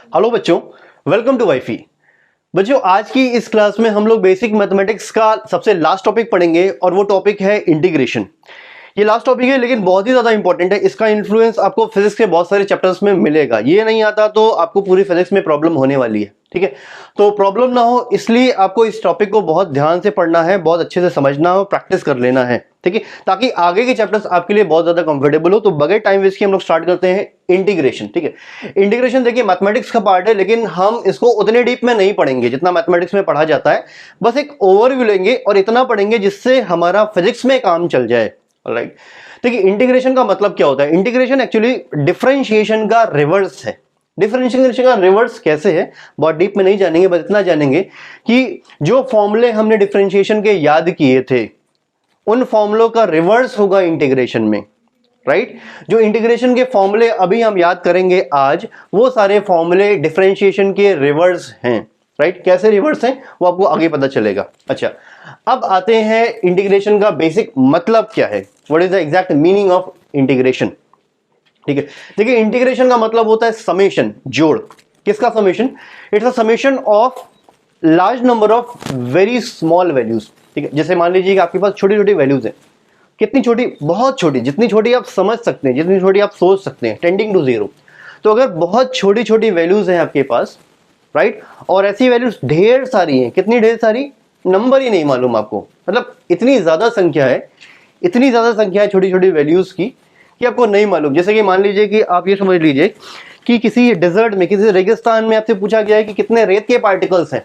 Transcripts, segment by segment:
Hello बच्चों, welcome to वाईफी। बच्चों, आज की इस क्लास में हम लोग बेसिक मैथमेटिक्स का सबसे लास्ट टॉपिक पढ़ेंगे और वो टॉपिक है इंटीग्रेशन। ये लास्ट टॉपिक है लेकिन बहुत ही ज़्यादा इंपॉर्टेंट है। इसका इन्फ्लुएंस आपको फिजिक्स के बहुत सारे चैप्टर्स में मिलेगा। ये नहीं आता तो आपको पूरी फिजिक्स में प्रॉब्लम होने वाली है। ठीक है, तो प्रॉब्लम ना हो इसलिए आपको इस टॉपिक को बहुत ध्यान से पढ़ना है, बहुत अच्छे से समझना हो, प्रैक्टिस कर लेना है। ठीक है, ताकि आगे के चैप्टर्स आपके लिए बहुत ज़्यादा कंफर्टेबल हो। तो बगैर टाइम वेस्ट के हम लोग स्टार्ट करते हैं इंटीग्रेशन। ठीक है, इंटीग्रेशन देखिए मैथमेटिक्स का पार्ट है लेकिन हम इसको उतने डीप में नहीं पढ़ेंगे जितना मैथमेटिक्स में पढ़ा जाता है। बस एक ओवरव्यू लेंगे और इतना पढ़ेंगे जिससे हमारा फिजिक्स में काम चल जाए। ऑलराइट, देखिए इंटीग्रेशन का मतलब क्या होता है। इंटीग्रेशन एक्चुअली डिफरेंशिएशन का रिवर्स है। डिफरेंशिएशन का रिवर्स कैसे है बहुत डीप में नहीं जानेंगे, बस इतना जानेंगे कि जो फॉर्मूले हमने डिफरेंशिएशन के याद किए थे उन फॉर्मूलों का रिवर्स होगा इंटीग्रेशन में। राइट, जो इंटीग्रेशन के फॉर्मूले अभी हम याद करेंगे आज, वो सारे फॉर्मूले डिफरेंशिएशन के रिवर्स हैं। राइट, कैसे रिवर्स हैं वो आपको आगे पता चलेगा। अच्छा, अब आते हैं इंटीग्रेशन का बेसिक मतलब क्या है। What is the exact meaning of integration. ठीक है, देखिए इंटीग्रेशन का मतलब होता है समेशन, जोड़। किसका summation? It's a summation of large number of very small values. ठीक है, जैसे मान लीजिए कि आपके पास छोटी छोटी वैल्यूज हैं। कितनी छोटी? बहुत छोटी, जितनी छोटी आप समझ सकते हैं, जितनी छोटी आप सोच सकते हैं, टेंडिंग टू जीरो। तो अगर बहुत छोटी छोटी वैल्यूज हैं आपके पास, राइट, और ऐसी वैल्यूज ढेर सारी हैं। कितनी ढेर सारी? नंबर ही नहीं मालूम आपको। मतलब इतनी ज्यादा संख्या है, इतनी ज्यादा संख्या है छोटी छोटी वैल्यूज की कि आपको नहीं मालूम। जैसे कि मान लीजिए कि आप ये समझ लीजिए कि किसी डेजर्ट में, किसी रेगिस्तान में आपसे पूछा गया है कि कितने रेत के पार्टिकल्स हैं।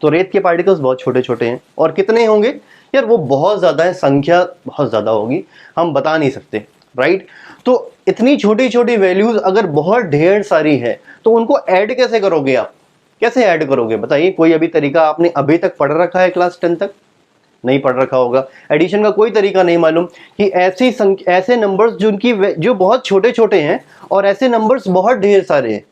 तो रेत के पार्टिकल्स बहुत छोटे छोटे हैं। और कितने होंगे यार? वो बहुत ज्यादा है, संख्या बहुत ज्यादा होगी, हम बता नहीं सकते। राइट, तो इतनी छोटी छोटी वैल्यूज अगर बहुत ढेर सारी है तो उनको ऐड कैसे करोगे आप? कैसे ऐड करोगे बताइए? कोई अभी तरीका आपने अभी तक पढ़ रखा है? क्लास 10 तक नहीं पढ़ रखा होगा। एडिशन का कोई तरीका नहीं मालूम कि ऐसे नंबर्स जो बहुत छोटे छोटे हैं और ऐसे नंबर्स बहुत ढेर सारे हैं,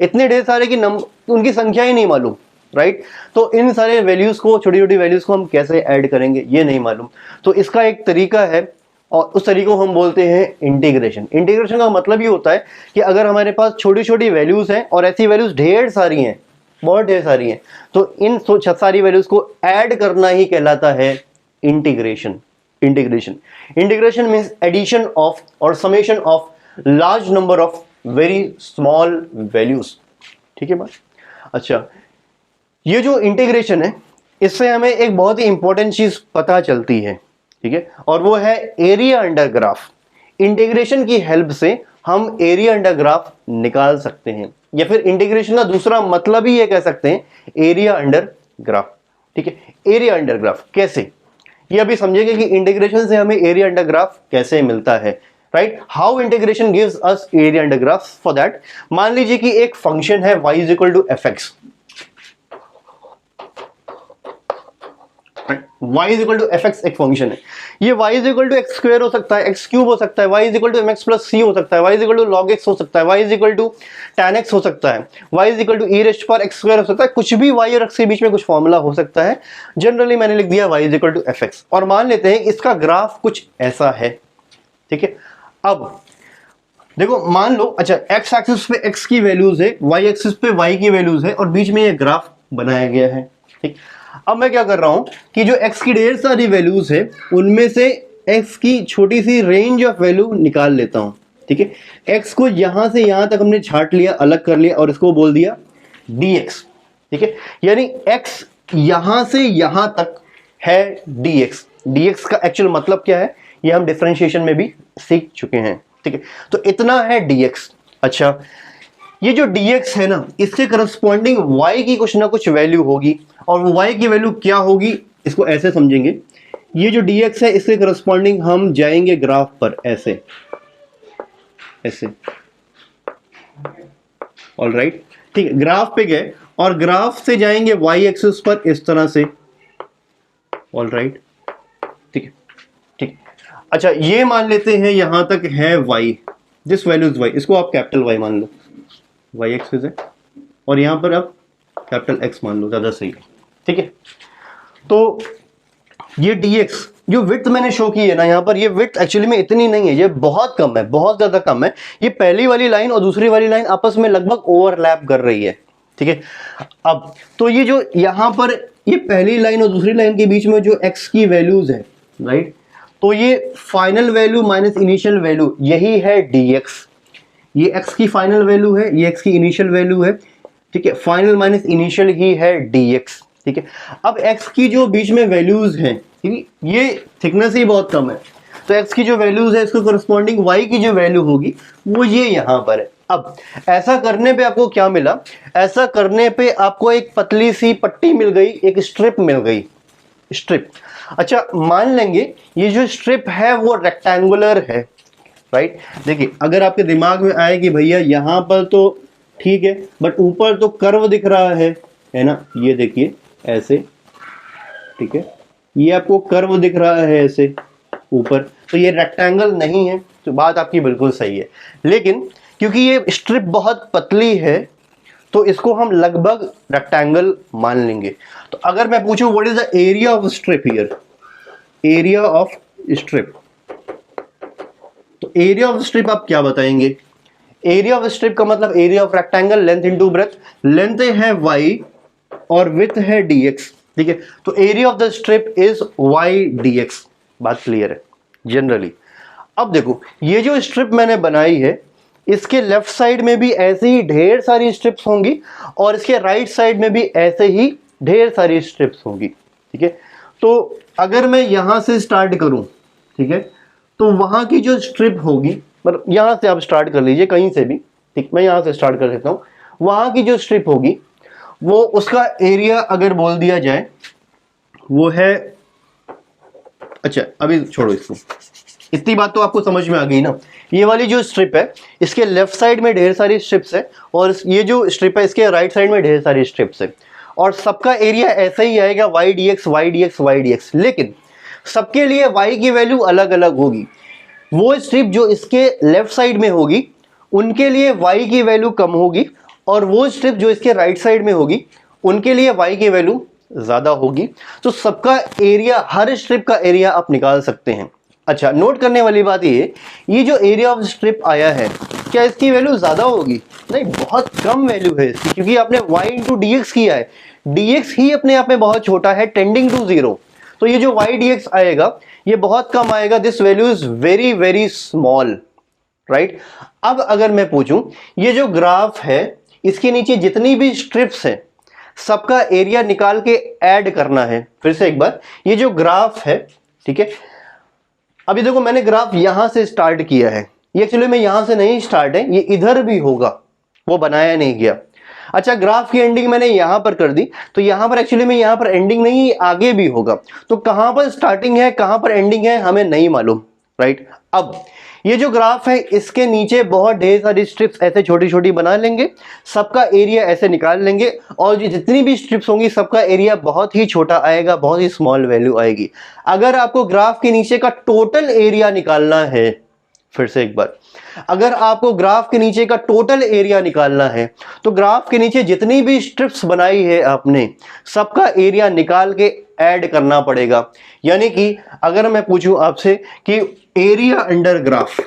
इतने ढेर सारे कि उनकी संख्या ही नहीं मालूम। राइट, तो इन सारे वैल्यूज को, छोटी छोटी वैल्यूज को हम कैसे ऐड करेंगे ये नहीं मालूम। तो इसका एक तरीका है और उस तरीके को हम बोलते हैं इंटीग्रेशन। इंटीग्रेशन का मतलब ये होता है कि अगर हमारे पास छोटी छोटी वैल्यूज हैं और ऐसी वैल्यूज ढेर सारी हैं, बहुत ढेर सारी हैं, तो इन सारी वैल्यूज को ऐड करना ही कहलाता है integration. Integration means addition of और summation of large number of very small values. ठीक है बात? अच्छा, ये जो इंटीग्रेशन है इससे हमें एक बहुत ही इंपॉर्टेंट चीज पता चलती है। ठीक है, और वो है एरिया अंडर ग्राफ। इंटीग्रेशन की हेल्प से हम एरिया अंडर ग्राफ निकाल सकते हैं, या फिर इंटीग्रेशन का दूसरा मतलब ही ये कह सकते हैं एरिया अंडर ग्राफ। ठीक है, एरिया अंडर ग्राफ कैसे, ये अभी समझेंगे कि इंटीग्रेशन से हमें एरिया अंडर ग्राफ कैसे मिलता है। Right, how integration gives us area under graph. For that, मान लीजिए कि एक फंक्शन है y is equal to f x. y is equal to f x एक फंक्शन है। ये y is equal to x square हो सकता है, एक्स क्यूब हो सकता है, y is equal to m x plus c हो सकता है, y is equal to log x हो सकता है, y is equal to tan x हो सकता है, y is equal to e raised पर एक्स स्क्वायर हो सकता है। कुछ भी y और x के बीच में कुछ फॉर्मूला हो सकता है। जनरली मैंने लिख दिया y is equal to f x और मान लेते हैं इसका ग्राफ कुछ ऐसा है। ठीक है, अब देखो मान लो, अच्छा x एक्सिस पे x की वैल्यूज है, y एक्सिस पे y की वैल्यूज है और बीच में ये ग्राफ बनाया गया है। ठीक, अब मैं क्या कर रहा हूं कि जो x की ढेर सारी वैल्यूज है उनमें से x की छोटी सी रेंज ऑफ वैल्यू निकाल लेता हूं। ठीक है, x को यहां से यहां तक हमने छांट लिया, अलग कर लिया और इसको बोल दिया dx। ठीक है, यानी x यहां से यहां तक है dx। dx का एक्चुअल मतलब क्या है ये हम डिफरेंशिएशन में भी सीख चुके हैं। ठीक है, तो इतना है dx। अच्छा, ये जो dx है ना, इससे करस्पॉन्डिंग y की कुछ ना कुछ वैल्यू होगी और वो y की वैल्यू क्या होगी इसको ऐसे समझेंगे। ये जो dx है इससे करस्पॉन्डिंग हम जाएंगे ग्राफ पर ऐसे ऐसे। ऑलराइट, ठीक है, ग्राफ पे गए और ग्राफ से जाएंगे y एक्सिस पर इस तरह से। ऑलराइट, ठीक है, ठीक। अच्छा, ये मान लेते हैं यहां तक है y, this value is y, इसको आप कैपिटल Y मान लो, y एक्सिस है और यहां पर आप कैपिटल X मान लो, ज्यादा सही है। ठीक है, तो ये dx जो विड्थ मैंने शो की है ना यहाँ पर, ये विड्थ एक्चुअली में इतनी नहीं है, ये बहुत कम है, बहुत ज्यादा कम है। ये पहली वाली लाइन और दूसरी वाली लाइन आपस में लगभग ओवरलैप कर रही है, ठीक है। अब तो ये जो यहाँ पर ये पहली लाइन और दूसरी लाइन के बीच में जो x की वैल्यूज है, राइट, तो ये final value minus initial value यही है dx। ये x की फाइनल वैल्यू है, ये x की इनिशियल वैल्यू है, ठीक है। फाइनल माइनस इनिशियल ही है dx, ठीक है। अब x की जो बीच में वैल्यूज हैं, ठीक है, ये थिकनेस ही बहुत कम है, तो x की जो वैल्यूज है इसको करस्पॉन्डिंग y की जो वैल्यू होगी वो ये यहाँ पर है। अब ऐसा करने पे आपको क्या मिला, ऐसा करने पे आपको एक पतली सी पट्टी मिल गई, एक स्ट्रिप मिल गई, स्ट्रिप। अच्छा मान लेंगे ये जो स्ट्रिप है वो रेक्टेंगुलर है, राइट। देखिए अगर आपके दिमाग में आए कि भैया यहाँ पर तो ठीक है बट ऊपर तो कर्व दिख रहा है ना, ये देखिए ऐसे, ठीक है, ये आपको कर्व दिख रहा है ऐसे ऊपर, तो ये रेक्टेंगल नहीं है, तो बात आपकी बिल्कुल सही है। लेकिन क्योंकि ये स्ट्रिप बहुत पतली है तो इसको हम लगभग रेक्टेंगल मान लेंगे। तो अगर मैं पूछूं what is the area of strip here, area of strip, तो एरिया ऑफ स्ट्रिप आप क्या बताएंगे? एरिया ऑफ स्ट्रिप का मतलब area of rectangle, length into breadth, length है y और विड्थ है dx, ठीक है। तो area of the strip is y dx, बात क्लियर है जनरली। अब देखो ये जो स्ट्रिप मैंने बनाई है इसके लेफ्ट साइड में भी ऐसे ही ढेर सारी स्ट्रिप्स होंगी और इसके राइट साइड में भी ऐसे ही ढेर सारी स्ट्रिप्स होंगी, ठीक है। तो अगर मैं यहां से स्टार्ट करूं, ठीक है, तो वहां की जो स्ट्रिप होगी, मतलब यहां से आप स्टार्ट कर लीजिए कहीं से भी, ठीक, मैं यहां से स्टार्ट कर देता हूं, वहां की जो स्ट्रिप होगी वो उसका एरिया अगर बोल दिया जाए वो है, अच्छा अभी छोड़ो इसको, इतनी बात तो आपको समझ में आ गई ना। ये वाली जो स्ट्रिप है इसके लेफ्ट साइड में ढेर सारी स्ट्रिप्स है और ये जो स्ट्रिप है इसके राइट साइड में ढेर सारी स्ट्रिप्स है और सबका एरिया ऐसा ही आएगा y dx y dx y dx। लेकिन सबके लिए y की वैल्यू अलग अलग होगी। वो स्ट्रिप जो इसके लेफ्ट साइड में होगी उनके लिए y की वैल्यू कम होगी और वो स्ट्रिप जो इसके राइट साइड में होगी उनके लिए y की वैल्यू ज्यादा होगी। तो सबका एरिया, हर स्ट्रिप का एरिया आप निकाल सकते हैं। अच्छा नोट करने वाली बात ये जो एरिया ऑफ स्ट्रिप आया है क्या इसकी वैल्यू ज्यादा होगी? नहीं, बहुत कम वैल्यू है इसकी, क्योंकि आपने y इंटू dx किया है, dx ही अपने आप में बहुत छोटा है, टेंडिंग टू 0, तो ये जो y dx आएगा ये बहुत कम आएगा, this value is very very small, right. अब अगर मैं पूछूं ये जो ग्राफ है इसके नीचे जितनी भी स्ट्रिप्स हैं सबका एरिया निकाल के ऐड करना है। फिर से एक बार, ये जो ग्राफ है, ठीक है, अभी देखो मैंने ग्राफ यहां से स्टार्ट किया है, ये एक्चुअली में यहां से नहीं स्टार्ट है, ये इधर भी होगा, वो बनाया नहीं गया। अच्छा ग्राफ की एंडिंग मैंने यहां पर कर दी, तो यहां पर एक्चुअली में यहां पर एंडिंग नहीं, आगे भी होगा, तो कहां पर स्टार्टिंग है कहां पर एंडिंग है हमें नहीं मालूम, राइट। अब ये जो ग्राफ है इसके नीचे बहुत ढेर सारी स्ट्रिप्स ऐसे छोटी छोटी बना लेंगे, सबका एरिया ऐसे निकाल लेंगे और जितनी भी स्ट्रिप्स होंगी सबका एरिया बहुत ही छोटा आएगा, बहुत ही स्मॉल वैल्यू आएगी। अगर आपको ग्राफ के नीचे का टोटल एरिया निकालना है, फिर से एक बार, अगर आपको ग्राफ के नीचे का टोटल एरिया निकालना है तो ग्राफ के नीचे जितनी भी स्ट्रिप्स बनाई है आपने सबका एरिया निकाल के ऐड करना पड़ेगा। यानी कि अगर मैं पूछूं आपसे कि area under graph,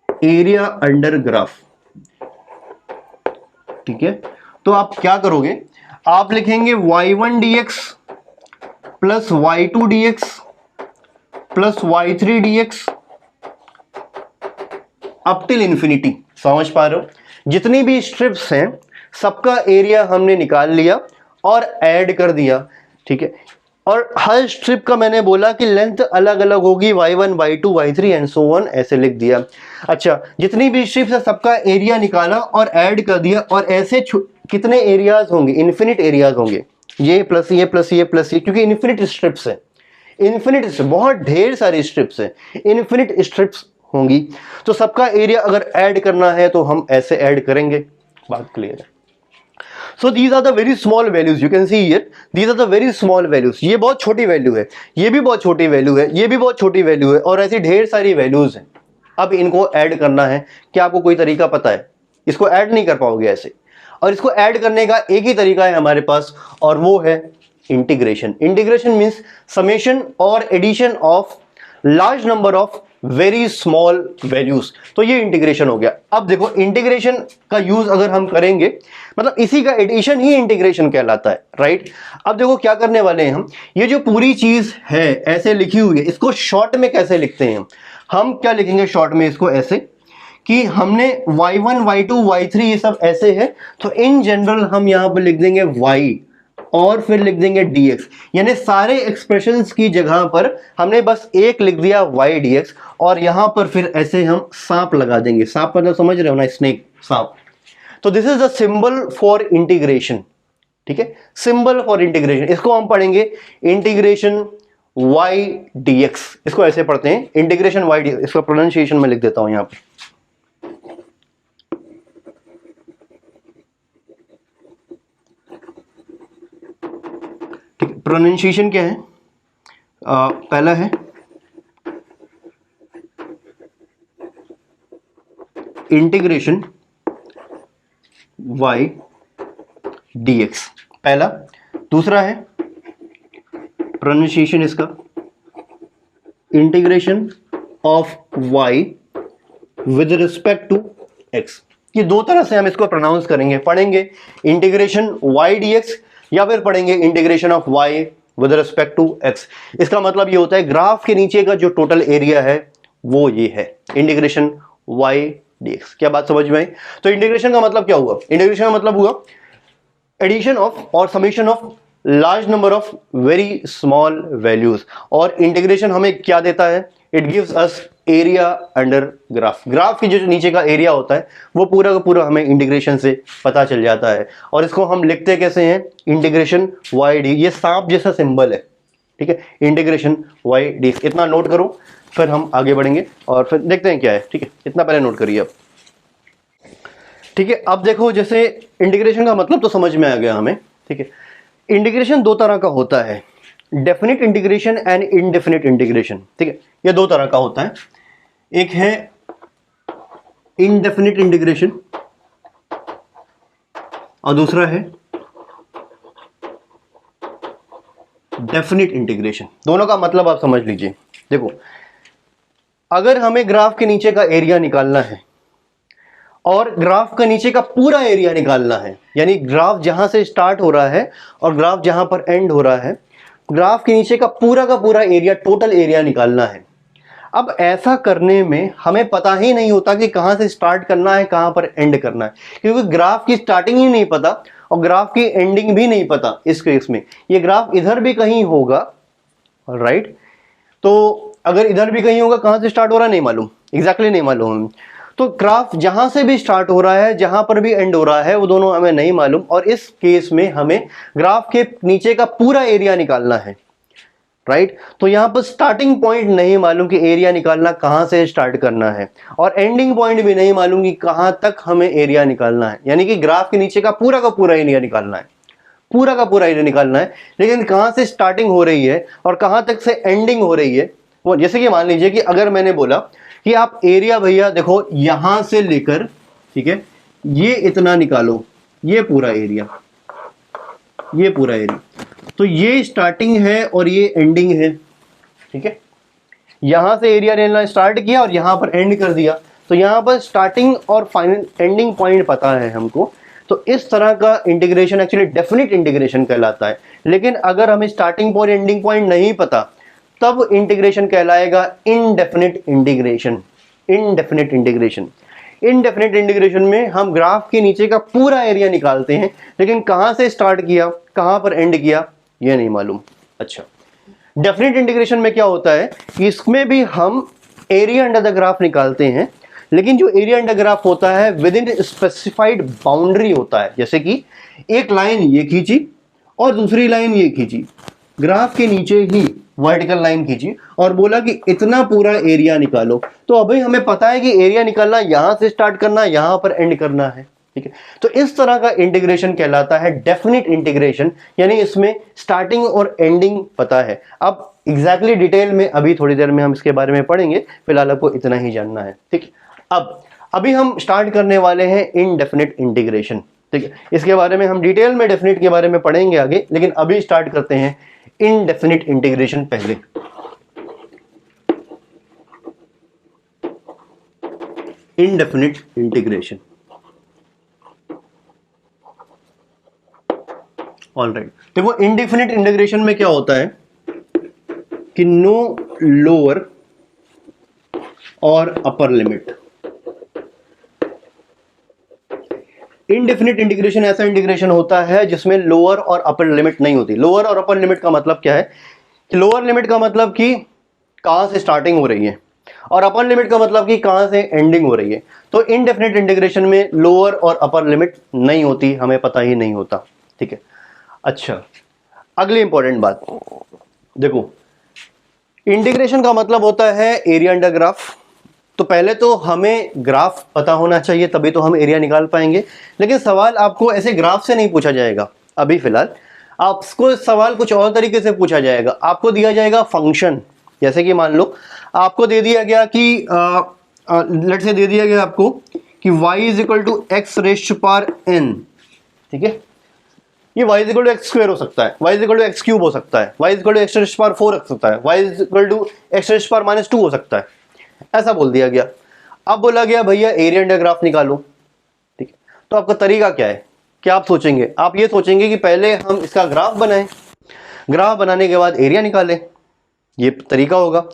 area under graph, ठीक है, तो आप क्या करोगे, आप लिखेंगे y1 dx plus y2 dx plus y3 dx up till infinity. समझ पा रहे हो? जितनी भी स्ट्रिप्स हैं सबका एरिया हमने निकाल लिया और ऐड कर दिया, ठीक है। और हर स्ट्रिप का मैंने बोला कि लेंथ अलग अलग होगी, y1 y2 y3 and so on, ऐसे लिख दिया। अच्छा जितनी भी स्ट्रिप्स है सबका एरिया निकाला और ऐड कर दिया, और ऐसे कितने एरियाज होंगे, इन्फिनिट एरियाज होंगे, ये प्लस ये प्लस ये प्लस ये, क्योंकि इन्फिनिट स्ट्रिप्स है, इन्फिनिट बहुत ढेर सारी स्ट्रिप्स है, इन्फिनिट स्ट्रिप्स होंगी, तो सबका एरिया अगर ऐड करना है तो हम ऐसे ऐड करेंगे। बात क्लियर है? So these are the very small values, you can see here, these are the very small values. ये बहुत छोटी वैल्यू है, ये भी बहुत छोटी वैल्यू है, ये भी बहुत छोटी वैल्यू है, और ऐसी ढेर सारी वैल्यूज हैं। अब इनको ऐड करना है, क्या आपको कोई तरीका पता है? इसको ऐड नहीं कर पाओगे ऐसे, और इसको ऐड करने का एक ही तरीका है हमारे पास, और वो है इंटीग्रेशन। इंटीग्रेशन मीन्स समेशन और addition of large number of very small values, तो ये इंटीग्रेशन हो गया। अब देखो इंटीग्रेशन का यूज अगर हम करेंगे, मतलब इसी का एडिशन ही इंटीग्रेशन कहलाता है, राइट। अब देखो क्या करने वाले हैं हम, ये जो पूरी चीज है ऐसे लिखी हुई है, इसको शॉर्ट में कैसे लिखते हैं हम क्या लिखेंगे शॉर्ट में इसको ऐसे कि हमने y1 y2 y3 ये सब ऐसे है, तो इन जनरल हम यहां पर लिख देंगे y और फिर लिख देंगे dx, यानी सारे एक्सप्रेशंस की जगह पर हमने बस एक लिख दिया y dx, और यहां पर फिर ऐसे हम सांप लगा देंगे। सांप मतलब समझ रहे हो ना, स्नेक, सांप। तो this is the symbol for integration, ठीक है, सिंबल फॉर इंटीग्रेशन। इसको हम पढ़ेंगे इंटीग्रेशन y dx, इसको ऐसे पढ़ते हैं इंटीग्रेशन y dx। इसका प्रोनाउंसिएशन मैं लिख देता हूं यहां पर, प्रोनाउंसिएशन क्या है, पहला है इंटीग्रेशन y dx, पहला। दूसरा है प्रोनाउंसिएशन इसका integration of y with respect to x। ये दो तरह से हम इसको प्रोनाउंस करेंगे, पढ़ेंगे इंटीग्रेशन y dx या फिर पढ़ेंगे integration of y with respect to x। इसका मतलब ये होता है ग्राफ के नीचे का जो टोटल एरिया है वो ये है इंटीग्रेशन y dx। क्या बात समझ में आई? तो इंटीग्रेशन का मतलब क्या हुआ, इंटीग्रेशन का मतलब हुआ एडिशन ऑफ और summation of large number of very small values. और इंटीग्रेशन हमें क्या देता है, it gives us area under graph. Graph की जो नीचे का एरिया होता है वो पूरा का पूरा हमें इंटीग्रेशन से पता चल जाता है। और इसको हम लिखते कैसे हैं, इंटीग्रेशन y d, ये सांप जैसा सिंबल है, ठीक है, इंटीग्रेशन y d। इतना नोट करो, फिर हम आगे बढ़ेंगे और फिर देखते हैं क्या है, ठीक है, इतना पहले नोट करिए अब, ठीक है। अब देखो जैसे इंटीग्रेशन का मतलब तो समझ में आ गया हमें, ठीक है। इंटीग्रेशन दो तरह का होता है, definite integration and indefinite integration, ठीक है, ये दो तरह का होता है। एक है इनडेफिनेट इंटीग्रेशन और दूसरा है डेफिनेट इंटीग्रेशन। दोनों का मतलब आप समझ लीजिए। देखो अगर हमें ग्राफ के नीचे का एरिया निकालना है और ग्राफ का नीचे का पूरा एरिया निकालना है, यानी ग्राफ जहां से स्टार्ट हो रहा है और ग्राफ जहां पर एंड हो रहा है, ग्राफ के नीचे का पूरा एरिया, टोटल एरिया निकालना है। अब ऐसा करने में हमें पता ही नहीं होता कि कहां से स्टार्ट करना है, कहां पर एंड करना है, क्योंकि ग्राफ की स्टार्टिंग ही नहीं पता और ग्राफ की एंडिंग भी नहीं पता। इस केस में ये ग्राफ इधर भी कहीं होगा, राइट। तो अगर इधर भी कहीं होगा, कहां से स्टार्ट हो रहा है नहीं मालूम, एग्जैक्टली नहीं मालूम। तो ग्राफ जहां से भी स्टार्ट हो रहा है, जहां पर भी एंड हो रहा है, वो दोनों हमें नहीं मालूम। और इस केस में हमें ग्राफ के नीचे का पूरा एरिया निकालना है, राइट। तो यहां पर स्टार्टिंग पॉइंट नहीं मालूम कि एरिया निकालना कहां से स्टार्ट करना है, और एंडिंग पॉइंट भी नहीं मालूम कि कहां तक हमें एरिया निकालना है, यानी कि ग्राफ के नीचे का पूरा एरिया निकालना है, पूरा का पूरा एरिया निकालना है। लेकिन कहां से स्टार्टिंग हो रही है और कहां तक से एंडिंग हो रही है, वो जैसे कि मान लीजिए कि अगर मैंने बोला कि आप एरिया भैया देखो यहां से लेकर, ठीक है, ये इतना निकालो, ये पूरा एरिया, ये पूरा एरिया, तो ये स्टार्टिंग है और ये एंडिंग है, ठीक है। यहां से एरिया लेना स्टार्ट किया और यहां पर एंड कर दिया, तो यहां पर स्टार्टिंग और फाइनल एंडिंग पॉइंट पता है हमको। तो इस तरह का इंटीग्रेशन एक्चुअली डेफिनेट इंटीग्रेशन कहलाता है। लेकिन अगर हमें स्टार्टिंग पॉइंट एंडिंग पॉइंट नहीं पता, तब इंटीग्रेशन कहलाएगा indefinite integration. Indefinite integration, indefinite integration में हम ग्राफ के नीचे का पूरा एरिया निकालते हैं, लेकिन कहां से स्टार्ट किया, कहां पर एंड किया, ये नहीं मालूम। अच्छा, डेफिनेट इंटीग्रेशन में क्या होता है कि इसमें भी हम एरिया अंडर द ग्राफ निकालते हैं, लेकिन जो एरिया अंडर ग्राफ होता है विद इन स्पेसिफाइड बाउंड्री होता है। जैसे कि एक लाइन ये खींची और दूसरी लाइन ये खींची, ग्राफ के नीचे ही वर्टिकल लाइन खींची और बोला कि इतना पूरा एरिया निकालो। तो अभी हमें पता है कि एरिया निकालना यहां से स्टार्ट करना, यहां पर एंड करना है, ठीक है। तो इस तरह का इंटीग्रेशन कहलाता है डेफिनेट इंटीग्रेशन, यानी इसमें स्टार्टिंग और एंडिंग पता है। अब एग्जैक्टली डिटेल में अभी थोड़ी देर में हम इसके बारे में पढ़ेंगे, फिलहाल आपको इतना ही जानना है, ठीक है। अब अभी हम स्टार्ट करने वाले हैं इनडेफिनेट इंटीग्रेशन। ठीक है, इसके बारे में हम डिटेल में डेफिनेट के बारे में पढ़ेंगे आगे, लेकिन अभी स्टार्ट करते हैं इनडेफिनिट इंटीग्रेशन। पहले इनडेफिनिट इंटीग्रेशन। ऑलराइट, देखो इनडेफिनिट इंटीग्रेशन में क्या होता है कि नो लोअर और अपर लिमिट। इनडेफिनिट इंटीग्रेशन ऐसा इंटीग्रेशन होता है जिसमें लोअर और अपर लिमिट नहीं होती। लोअर और अपर लिमिट का मतलब क्या है कि लोअर लिमिट का मतलब कि कहां से स्टार्टिंग हो रही है और अपर लिमिट का मतलब कि कहां से एंडिंग हो रही है। तो इनडेफिनिट इंटीग्रेशन में लोअर और अपर लिमिट नहीं होती, हमें पता ही नहीं होता। ठीक है, अच्छा अगली इंपॉर्टेंट बात देखो, इंटीग्रेशन का मतलब होता है एरिया अंडर ग्राफ। तो पहले तो हमें ग्राफ पता होना चाहिए, तभी तो हम एरिया निकाल पाएंगे। लेकिन सवाल आपको ऐसे ग्राफ से नहीं पूछा जाएगा। अभी फिलहाल आपको सवाल कुछ और तरीके से पूछा जाएगा। आपको दिया जाएगा फंक्शन, जैसे कि मान लो आपको दे दिया गया कि लेट से दे दिया गया आपको कि y is equal to x rest power n। ठीक है, ये y is equal to x square हो सकता है, y is equal to x cube हो सकता है, y is equal to x rest power 4 हो सकता है, y is equal to x rest power -2 हो सकता है। ऐसा बोल दिया गया। अब बोला गया भैया एरिया अंडर ग्राफ निकालो। ठीक है, तो आपका तरीका क्या है, क्या आप सोचेंगे? आप ये सोचेंगे कि पहले हम इसका ग्राफ बनाएं, ग्राफ बनाने के बाद एरिया निकालें, ये तरीका होगा।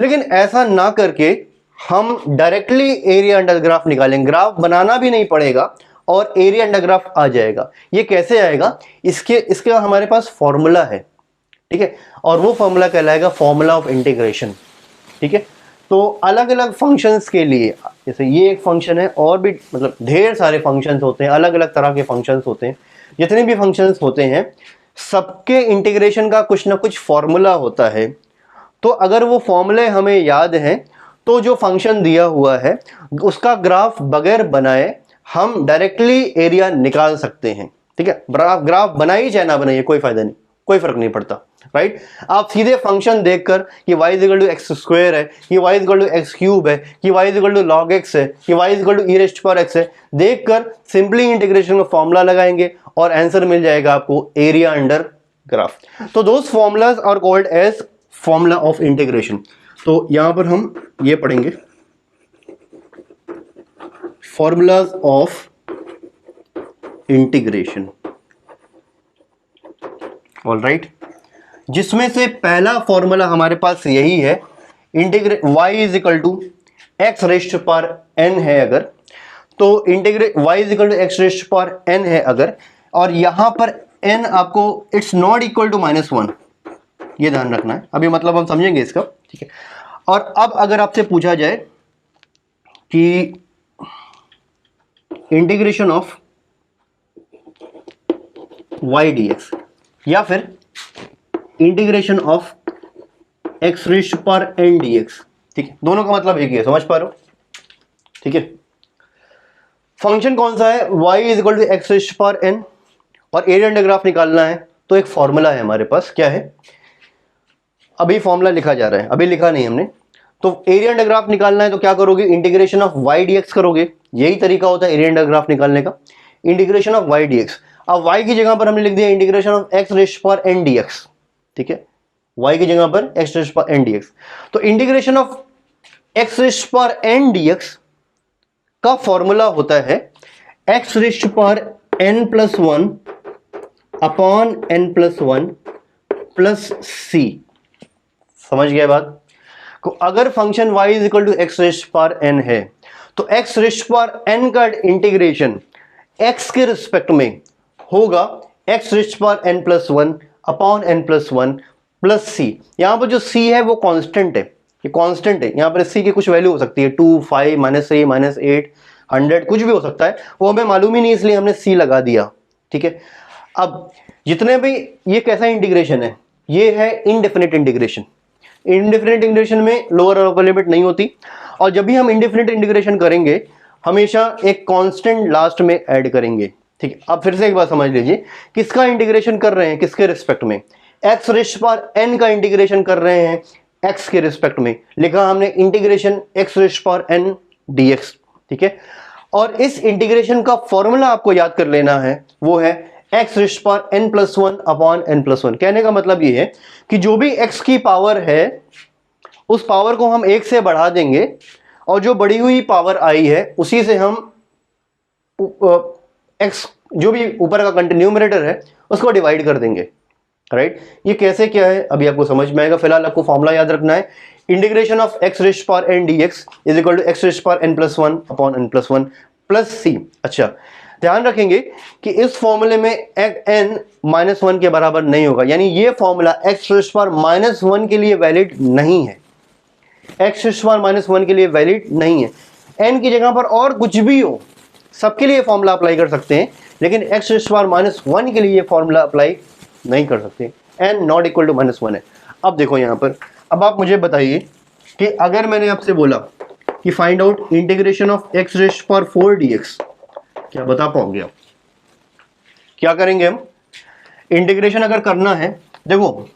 लेकिन ऐसा ना करके हम डायरेक्टली एरिया अंडर ग्राफ निकालें, ग्राफ बनाना भी नहीं पड़ेगा और एरिया अंडर ग्राफ आ जाएगा। ये कैसे आएगा? इसके हमारे पास फॉर्मूला है। ठीक है, और वो फॉर्मूला कहलाएगा फॉर्मूला ऑफ इंटीग्रेशन। ठीक है, तो अलग अलग फंक्शंस के लिए, जैसे ये एक फंक्शन है और भी मतलब ढेर सारे फंक्शंस होते हैं, अलग अलग तरह के फंक्शंस होते हैं। जितने भी फंक्शंस होते हैं सबके इंटीग्रेशन का कुछ ना कुछ फॉर्मूला होता है। तो अगर वो फॉर्मूले हमें याद हैं तो जो फंक्शन दिया हुआ है उसका ग्राफ बगैर बनाए हम डायरेक्टली एरिया निकाल सकते हैं। ठीक है, ग्राफ बनाइए चाहे ना बनाइए कोई फायदा नहीं, कोई फर्क नहीं पड़ता। राइट, आप सीधे फंक्शन देखकर कि y is equal to x square है, कि y is equal to x cube है, कि y is equal to log x है, कि y is equal to e raised power x है, देखकर सिंपली इंटीग्रेशन का फॉर्मूला लगाएंगे और आंसर मिल जाएगा आपको एरिया अंडर ग्राफ। तो those formulas are called as formula of integration. तो यहां पर हम ये पढ़ेंगे फॉर्मूलाज ऑफ इंटीग्रेशन। ऑलराइट, जिसमें से पहला फॉर्मूला हमारे पास यही है, integrate y is equal to x rest power n है अगर, तो integrate y is equal to x rest power n है अगर, और यहां पर n आपको इट्स नॉट इक्वल टू -1, ये ध्यान रखना है। अभी मतलब हम समझेंगे इसका। ठीक है, और अब अगर आपसे पूछा जाए कि इंटीग्रेशन ऑफ y dx या फिर integration of x rest power n dx, ठीक है, दोनों का मतलब एक ही है, समझ पा रहे हो? ठीक है, फंक्शन कौन सा है? y is equal to x rest power n और एरिया अंडर ग्राफ निकालना है। तो एक फॉर्मूला है हमारे पास, क्या है? अभी फॉर्मूला लिखा जा रहा है, अभी लिखा नहीं हमने। तो एरिया अंडर ग्राफ निकालना है तो क्या करोगे? इंटीग्रेशन ऑफ y dx करोगे। यही तरीका होता है एरिया अंडर ग्राफ निकालने का, इंटीग्रेशन ऑफ y dx। अब y की जगह पर हमने लिख दिया integration of x rest power n dx। ठीक है, y की जगह पर x rest power n dx। तो integration of x rest power n dx का फॉर्मूला होता है x rest power n+1 upon n+1 plus c। समझ गया बात को? अगर function y is equal to x rest power n है तो एक्स रेस्ट पावर n का इंटीग्रेशन x के रिस्पेक्ट में होगा x raised power n+1 upon n+1 plus c। यहां पर जो c है वो कांस्टेंट है, ये कांस्टेंट है। यहां पर c की कुछ वैल्यू हो सकती है, 2, 5, -3, -8, 100, कुछ भी हो सकता है, वो हमें मालूम ही नहीं, इसलिए हमने c लगा दिया। ठीक है, अब जितने भी, ये कैसा इंटीग्रेशन है? ये है इनडेफिनिट इंटीग्रेशन। इनडेफिनिट इंटीग्रेशन में लोअर और अपर लिमिट नहीं होती, और जब भी हम इनडेफिनिट इंटीग्रेशन करेंगे हमेशा एक कांस्टेंट लास्ट में ऐड करेंगे। ठीक है, अब फिर से एक बात समझ लीजिए, किसका इंटीग्रेशन कर रहे हैं, किसके रिस्पेक्ट में? एक्स रेस्ट पावर n का इंटीग्रेशन कर रहे हैं x के रिस्पेक्ट में, लिखा हमने integration x raised power n dx। ठीक है, और इस इंटीग्रेशन का फॉर्मूला आपको याद कर लेना है, वो है x raised power n+1 upon n+1। कहने का मतलब ये है कि जो भी x की पावर है उस पावर को हम 1 से बढ़ा देंगे और जो बढ़ी हुई पावर आई है उसी से हम x जो भी ऊपर का न्यूमरेटर है उसको डिवाइड कर देंगे, राइट। ये कैसे क्या है अभी आपको समझ में आएगा। फिलहाल आपको फॉर्मूला याद रखना है, integration of x raised power n dx is equal to x raised power n+1 upon n+1 plus c। अच्छा, ध्यान रखेंगे कि इस फॉर्मूले में n -1 के बराबर नहीं होगा, यानी ये फॉर्मूला x रेस्ट पर -1 के लिए वैलिड नहीं है, x रेस्ट पर -1 के लिए वैलिड नहीं है। n की जगह पर और कुछ भी हो सबके लिए फॉर्मूला अप्लाई कर सकते हैं, लेकिन x रेस्ट पर -1 के लिए ये फॉर्मूला अप्लाई नहीं कर सकते, n नॉट इक्वल टू -1 है। अब देखो यहाँ पर, अब आप मुझे बताइए कि अगर मैंने आपसे बोला कि find out integration of x raised पर 4 dx, क्या बता पाओगे आप? क्या करेंगे हम? इंटीग्रेशन अगर करना है, देखो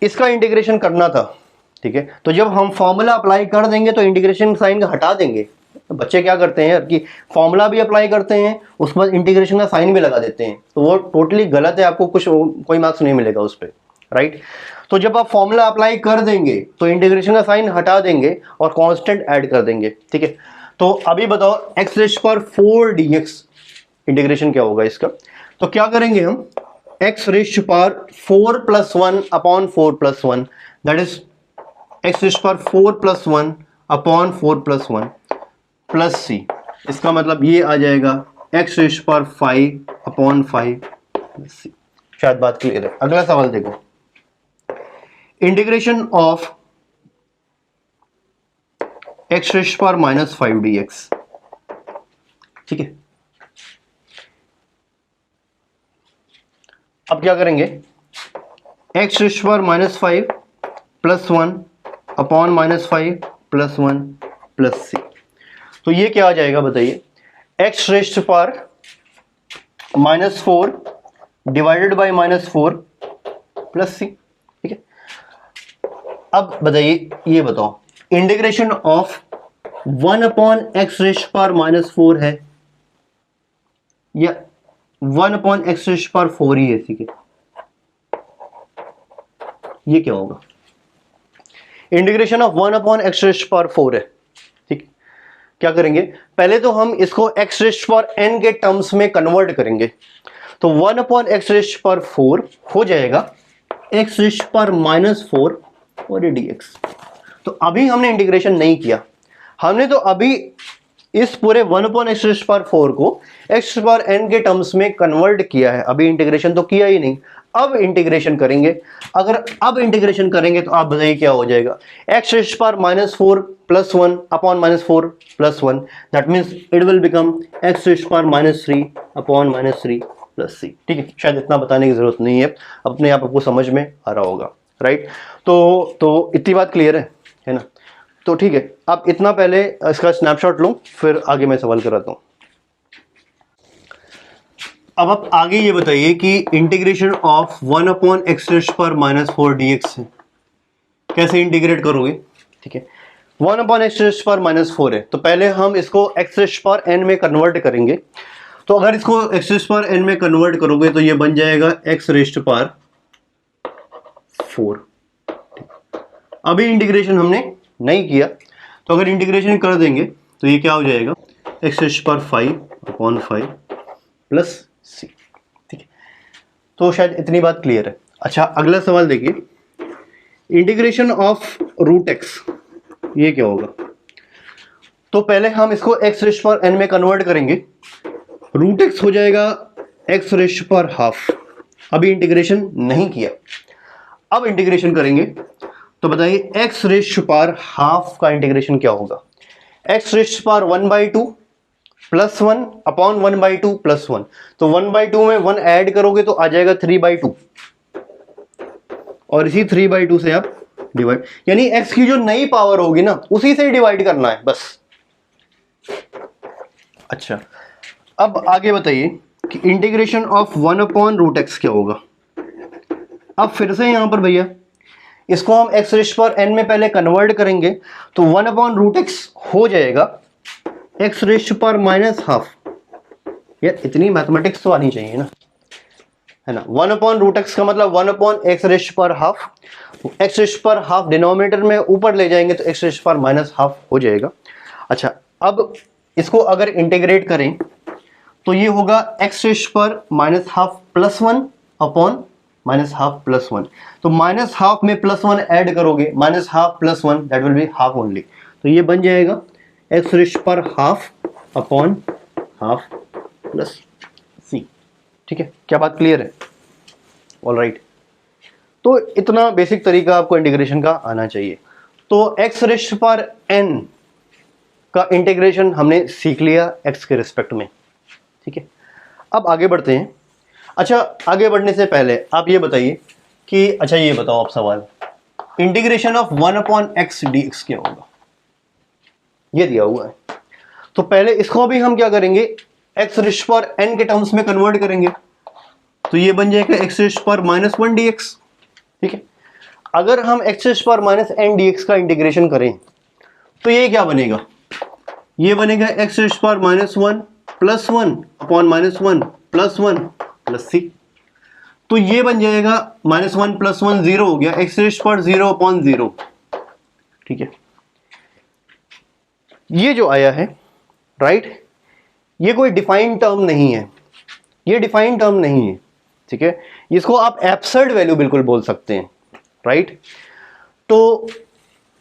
इसका इंटीग्रेशन करना था, ठीक है, तो जब हम फॉर्मूला अप्लाई कर देंगे तो इंटीग्रेशन साइन का हटा देंगे। तो बच्चे क्या करते हैं यार कि फॉर्मूला भी अप्लाई करते हैं उसके बाद इंटीग्रेशन का साइन भी लगा देते हैं, तो वो टोटली गलत है, आपको कोई मार्क्स नहीं मिलेगा उस पर, राइट। तो जब आप फॉर्मूला अप्लाई कर देंगे तो इंटीग्रेशन का साइन हटा देंगे और कांस्टेंट ऐड कर देंगे, ठीक है। तो अभी बताओ x रेस्ट पर 4 dx इंटीग्रेशन क्या होगा इसका? तो क्या करेंगे हम, x रेस्ट पर 4+1 upon 4+1, that is x raised पर 4+1 अपॉन 4+1 प्लस c। इसका मतलब ये आ जाएगा x रेस्ट पर 5 अपॉन 5 प्लस c। शायद बात क्लियर है। अगला सवाल देखो, इंटीग्रेशन ऑफ x रेस्ट पर -5 dx, ठीक है। अब क्या करेंगे, x रेस्ट पर -5 plus 1 upon -5 plus 1 plus c। तो ये क्या आ जाएगा बताइए, x रेस्ट पर -4 डिवाइडेड बाय -4 प्लस c, ठीक है। अब बताइए, ये बताओ integration of 1 upon x raised पर -4 है या 1 अपॉन x रेस्ट पर 4 ही है, ठीक है। ये क्या होगा, integration of 1 upon x raised पर 4 है, ठीक। क्या करेंगे, पहले तो हम इसको x रेस्ट पर n के टर्म्स में कन्वर्ट करेंगे, तो 1 अपॉन x रेस्ट पर 4 हो जाएगा x रेस्ट पर -4 और dx। तो अभी हमने इंटीग्रेशन नहीं किया, हमने तो अभी इस पूरे 1 अपॉन x रेस्ट पर 4 को x पर n के टर्म्स में कन्वर्ट किया है, अभी इंटीग्रेशन तो किया ही नहीं। अब इंटीग्रेशन करेंगे, अगर अब इंटीग्रेशन करेंगे तो आप बताइए क्या हो जाएगा, x रेस्ट पर -4 plus 1 upon -4 plus 1, that means it will become x raised पर -3 अपॉन -3 प्लस c, ठीक है। शायद इतना बताने की जरूरत नहीं है, अपने आप आपको समझ में आ रहा होगा, राइट। तो इतनी बात क्लियर है ना? तो ठीक है, आप इतना पहले इसका स्नैपशॉट लो, फिर आगे मैं सवाल कराता हूं। अब आप आगे ये बताइए कि integration of 1 upon x raised पर -4 dx है, कैसे इंटीग्रेट करोगे, ठीक है। 1 अपॉन x रेस्ट पर -4 है, तो पहले हम इसको x रेस्ट पर n में कन्वर्ट करेंगे। तो अगर इसको x रेस्ट पर n में कन्वर्ट करोगे तो ये बन जाएगा x रेस्ट पर 4। अभी इंटीग्रेशन हमने नहीं किया, तो अगर इंटीग्रेशन कर देंगे तो ये क्या हो जाएगा, x रेस्ट पर 5 अपॉन 5 प्लस c, ठीक है। तो शायद इतनी बात क्लियर है। अच्छा, अगला सवाल देखिए, इंटीग्रेशन ऑफ रूट x, ये क्या होगा? तो पहले हम इसको x रेस्ट पर n में कन्वर्ट करेंगे, रूट x हो जाएगा x रेस्ट पर हाफ। अभी इंटीग्रेशन नहीं किया, अब इंटीग्रेशन करेंगे, तो बताइए x रेस्ट पर हाफ का इंटीग्रेशन क्या होगा, x रेस्ट पर 1/2 प्लस 1 अपॉन 1/2 प्लस 1, तो 1/2 में 1 ऐड करोगे तो आ जाएगा 3/2, और इसी 3/2 से आप डिवाइड, यानी x की जो नई पावर होगी ना उसी से डिवाइड करना है बस। अच्छा, अब आगे बताइए कि integration of 1 upon root x क्या होगा। अब फिर से यहां पर भैया इसको हम x रेस्ट पर n में पहले कन्वर्ट करेंगे, तो 1 अपॉन रूट x हो जाएगा एक्स रेस्ट पर माइनस हाफ। यार इतनी मैथमेटिक्स तो आनी चाहिए ना, है ना। 1/√x का मतलब 1/x रेस्ट पर हाफ। एक्स रेस्ट पर हाफ डिनोमिनेटर में ऊपर ले जाएंगे तो एक्स रेस्ट पर माइनस हाफ हो जाएगा। अच्छा, अब इसको अगर इंटीग्रेट करें तो ये होगा एक्स रेस्ट पर minus half plus 1 upon minus half plus 1। तो माइनस हाफ में प्लस 1 ऐड करोगे, minus half plus 1 that will be half only. तो ये बन जाएगा एक्स रेस्ट पर हाफ अपॉन हाफ प्लस सी। ठीक है, क्या बात क्लियर है? All right. तो इतना बेसिक तरीका आपको इंटीग्रेशन का आना चाहिए। तो एक्स रेस्ट पर एन का इंटीग्रेशन हमने सीख लिया एक्स के रिस्पेक्ट में। ठीक है, अब आगे बढ़ते हैं। अच्छा, आगे बढ़ने से पहले आप ये बताइए कि अच्छा ये बताओ आप सवाल, इंटीग्रेशन ऑफ 1/x dx क्या होगा? ये दिया हुआ है। तो पहले इसको भी हम क्या करेंगे, एक्स रेस्ट पर n के टर्म्स में कन्वर्ट करेंगे। तो ये बन जाएगा एक्स रेस्ट पर -1 dx। ठीक है, अगर हम x raised power -n dx का इंटीग्रेशन करें तो ये क्या बनेगा? ये बनेगा एक्स रेस्ट पर -1 प्लस 1 अपॉन -1 प्लस 1 प्लस सी। तो ये बन जाएगा -1 प्लस 1 0 हो गया, एक्स रेस्ट पर 0/0। ठीक है, ये जो आया है राइट, ये कोई डिफाइंड टर्म नहीं है, ये डिफाइंड टर्म नहीं है। ठीक है, इसको आप एब्सर्ड वैल्यू बिल्कुल बोल सकते हैं राइट। तो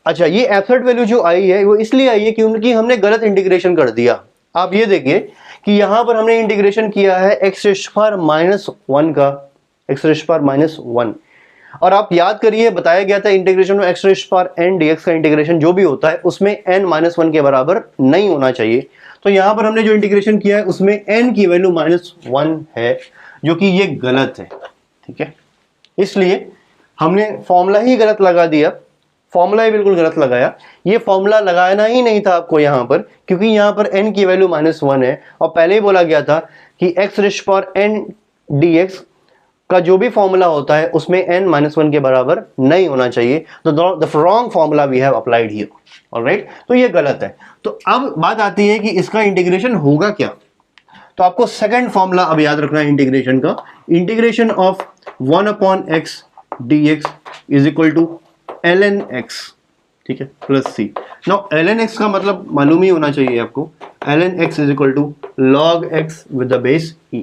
अच्छा, ये एब्सर्ड वैल्यू जो आई है वो इसलिए आई है क्योंकि हमने गलत इंटीग्रेशन कर दिया। आप ये देखिए कि यहां पर हमने इंटीग्रेशन किया है एक्स रेस्ट पर -1 का, एक्स रेस्ट पर -1। और आप याद करिए, बताया गया था इंटीग्रेशन में x raised power n dx का इंटीग्रेशन जो भी होता है उसमें n-1 के बराबर नहीं होना चाहिए। तो यहां पर हमने जो इंटीग्रेशन किया है उसमें n की वैल्यू -1 है, जो कि ये गलत है। ठीक है, इसलिए हमने फॉर्मूला ही गलत लगा दिया, फॉर्मूला ही बिल्कुल गलत लगाया। ये फॉर्मूला लगाना ही नहीं था आपको यहां पर, क्योंकि यहां पर n की वैल्यू -1 है और पहले ही बोला गया था कि x raised power n dx का जो भी फॉर्मूला होता है उसमें n-1 के बराबर नहीं होना चाहिए। तो the wrong formula we have applied here. Alright, तो ये गलत है। तो अब बात आती है कि इसका इंटीग्रेशन होगा क्या। तो आपको सेकंड फॉर्मूला अब याद रखना है इंटीग्रेशन का। Integration of 1/x dx is equal to ln x, ठीक है, plus C. Now ln x का मतलब मालूम ही होना चाहिए आपको, ln x is equal to log x with the base e।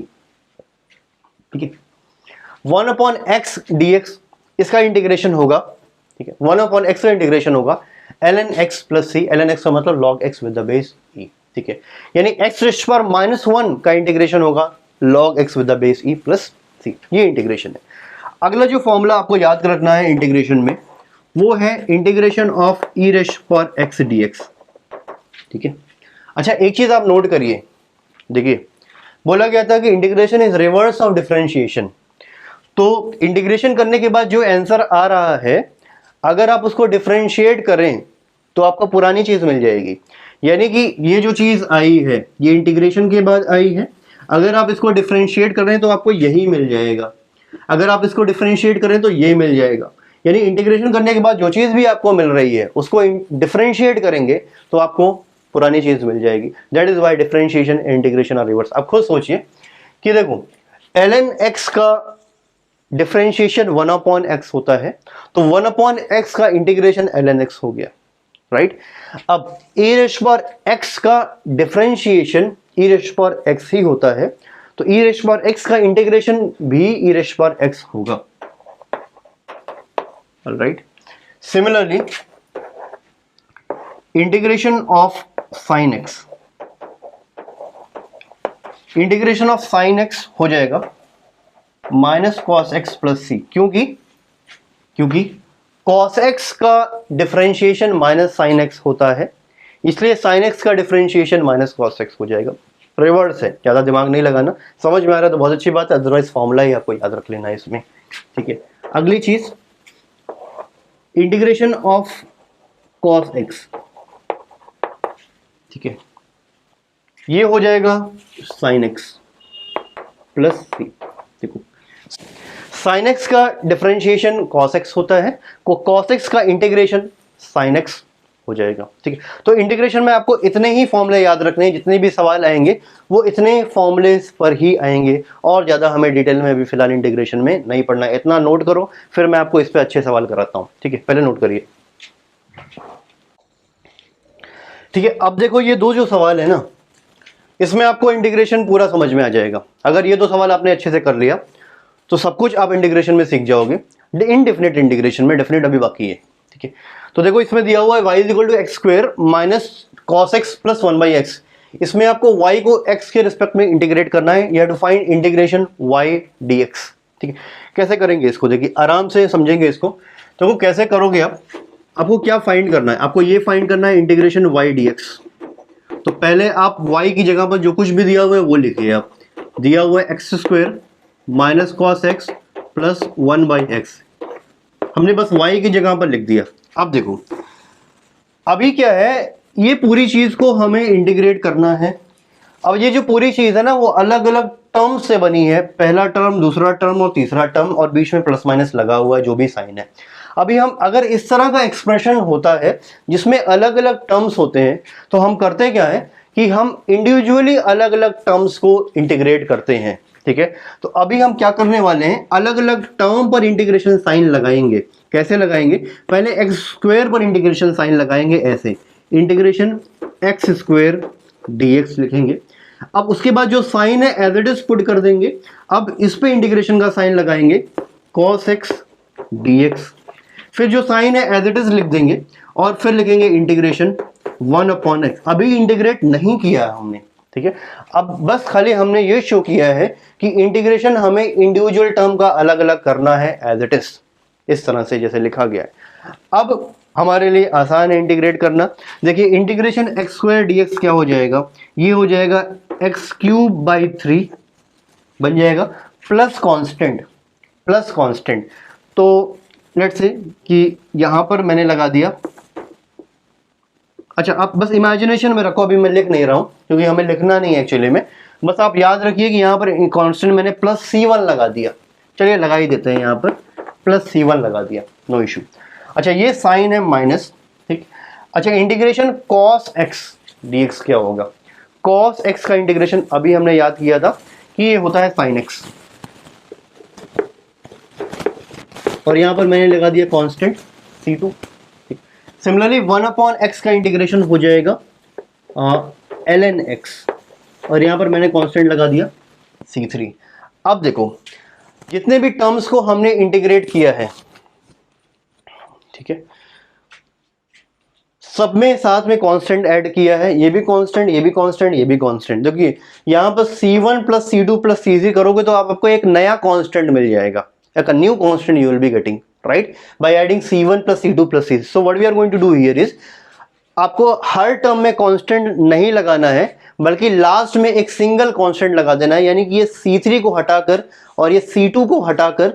ठीक है, 1/x dx इसका इंटीग्रेशन होगा। ठीक है, 1/x का इंटीग्रेशन होगा ln x प्लस सी। ln x का मतलब log x with the base e। ठीक है, यानी x रेस्ट पर -1 का इंटीग्रेशन होगा log x with the base e plus c. ये इंटीग्रेशन है। अगला जो फॉर्मूला आपको याद रखना है इंटीग्रेशन में वो है इंटीग्रेशन ऑफ e रेस्ट पर x dx। ठीक है, अच्छा एक चीज आप नोट करिए, देखिए बोला गया था कि integration is reverse of differentiation. तो इंटीग्रेशन करने के बाद जो आंसर आ रहा है अगर आप उसको डिफरेंशिएट करें तो आपको पुरानी चीज मिल जाएगी। यानी कि ये जो चीज आई है ये इंटीग्रेशन के बाद आई है, अगर आप इसको डिफरेंशिएट कर रहे हैं तो आपको यही मिल जाएगा, अगर आप इसको डिफरेंशिएट करें तो ये मिल जाएगा। यानी इंटीग्रेशन करने के बाद जो चीज भी आपको मिल रही है उसको डिफरेंशिएट करेंगे तो आपको पुरानी चीज मिल जाएगी। That is why differentiation integration are reverse. आप खुद सोचिए कि देखो ln x का डिफरेंशिएशन 1/x होता है, तो 1/x का इंटीग्रेशन ln x हो गया राइट। अब e रेस्ट पर x का डिफरेंशिएशन e रेस्ट पर x ही होता है, तो e रेस्ट पर x का इंटीग्रेशन भी e रेस्ट पर x होगा। Alright, similarly integration of sin x, integration of sin x हो जाएगा -cos x प्लस सी। क्योंकि cos x का डिफरेंशिएशन -sin x होता है, इसलिए sin x का डिफरेंशिएशन -cos x हो जाएगा। रिवर्स है, ज्यादा दिमाग नहीं लगाना, समझ में आ रहा है तो बहुत अच्छी बात है, अदरवाइज फॉर्मूला ही आपको याद रख लेना है इसमें। ठीक है, अगली चीज इंटीग्रेशन ऑफ cos x। ठीक है, ये हो जाएगा sin x प्लस सी। देखो sin x का डिफरेंशिएशन cos x होता है, को cos x का इंटीग्रेशन sin x हो जाएगा। ठीक है, तो इंटीग्रेशन में आपको इतने ही फॉर्मूले याद रखने हैं, जितने भी सवाल आएंगे वो इतने फॉर्मूले पर ही आएंगे, और ज़्यादा हमें डिटेल में अभी फिलहाल इंटीग्रेशन में नहीं पढ़ना है। इतना नोट करो, फिर मैं आपको इस पर अच्छे सवाल कराता हूँ। ठीक है, पहले नोट करिए। ठीक है, अब देखो ये दो जो सवाल है ना, इसमें आपको इंटीग्रेशन पूरा समझ में आ जाएगा। अगर ये दो सवाल आपने अच्छे से कर लिया तो सब कुछ आप इंटीग्रेशन में सीख जाओगे। इनडेफिनेट इंटीग्रेशन में, डेफिनेट अभी बाकी है। ठीक है, तो देखो इसमें दिया हुआ है y is equal to x square minus cos x plus 1/x। इसमें आपको y को x के रिस्पेक्ट में इंटीग्रेट करना है। You have to find integration y dx। ठीक है, कैसे करेंगे इसको, देखिए आराम से समझेंगे इसको। तो वो कैसे करोगे आप, आपको क्या फाइंड करना है, आपको ये फाइंड करना है इंटीग्रेशन y dx। तो पहले आप y की जगह पर जो कुछ भी दिया हुआ है वो लिखिए। आप दिया हुआ है x square minus cos x plus 1/x, हमने बस y की जगह पर लिख दिया। अब देखो अभी क्या है, ये पूरी चीज को हमें इंटीग्रेट करना है। अब ये जो पूरी चीज है ना वो अलग अलग टर्म से बनी है, पहला टर्म, दूसरा टर्म और तीसरा टर्म, और बीच में प्लस माइनस लगा हुआ है जो भी साइन है। अभी हम अगर इस तरह का एक्सप्रेशन होता है जिसमें अलग अलग टर्म्स होते हैं, तो हम करते क्या है कि हम इंडिविजुअली अलग अलग टर्म्स को इंटीग्रेट करते हैं। ठीक है, तो अभी हम क्या करने वाले हैं, अलग अलग टर्म पर इंटीग्रेशन साइन लगाएंगे। कैसे लगाएंगे, पहले एक्स स्क्वायर पर इंटीग्रेशन साइन लगाएंगे, ऐसे इंटीग्रेशन एक्स स्क्वायर dx लिखेंगे। अब उसके बाद जो साइन है एज इट इज पुट कर देंगे। अब इस पे इंटीग्रेशन का साइन लगाएंगे cos x dx, फिर जो साइन है एज इट इज लिख देंगे, और फिर लिखेंगे इंटीग्रेशन 1/x। अभी इंटीग्रेट नहीं किया है हमने। ठीक है, अब बस खाली हमने ये शो किया है कि इंटीग्रेशन हमें इंडिविजुअल टर्म का अलग अलग करना है एज इट इज, इस तरह से जैसे लिखा गया है। अब हमारे लिए आसान है इंटीग्रेट करना। देखिए इंटीग्रेशन एक्स स्क्वायर dx क्या हो जाएगा, ये हो जाएगा x³ बन जाएगा प्लस कांस्टेंट। तो लेट्स से कि यहां पर मैंने लगा दिया। अच्छा, आप बस इमेजिनेशन में रखो, अभी मैं लिख नहीं रहा हूं क्योंकि हमें लिखना नहीं है एक्चुअली में। बस आप याद रखिए कि यहाँ पर कांस्टेंट मैंने प्लस C1 लगा दिया। चलिए लगा ही देते हैं, यहाँ पर प्लस C1 लगा दिया, नो इशू। अच्छा, ये साइन है माइनस। ठीक, अच्छा इंटीग्रेशन cos x dx क्या होगा, cos x का इंटीग्रेशन अभी हमने याद किया था कि ये होता है sin x, और यहां पर मैंने लगा दिया कांस्टेंट C2। सिमिलरली 1/x का इंटीग्रेशन हो जाएगा ln x, और यहां पर मैंने कांस्टेंट लगा दिया C3। अब देखो जितने भी टर्म्स को हमने इंटीग्रेट किया है, ठीक है, सब में साथ में कांस्टेंट ऐड किया है। ये भी कांस्टेंट, ये भी कांस्टेंट, ये भी कांस्टेंट। देखिए यहां पर C1 plus C2 plus C3 करोगे तो आपको एक नया कांस्टेंट मिल जाएगा, एक new constant you will be getting, right, by adding C1 plus C2 plus C3। So what we are going to do here is, आपको हर टर्म में कांस्टेंट नहीं लगाना है, बल्कि लास्ट में एक सिंगल कांस्टेंट लगा देना है। यानी कि ये C3 को हटाकर और ये C2 को हटाकर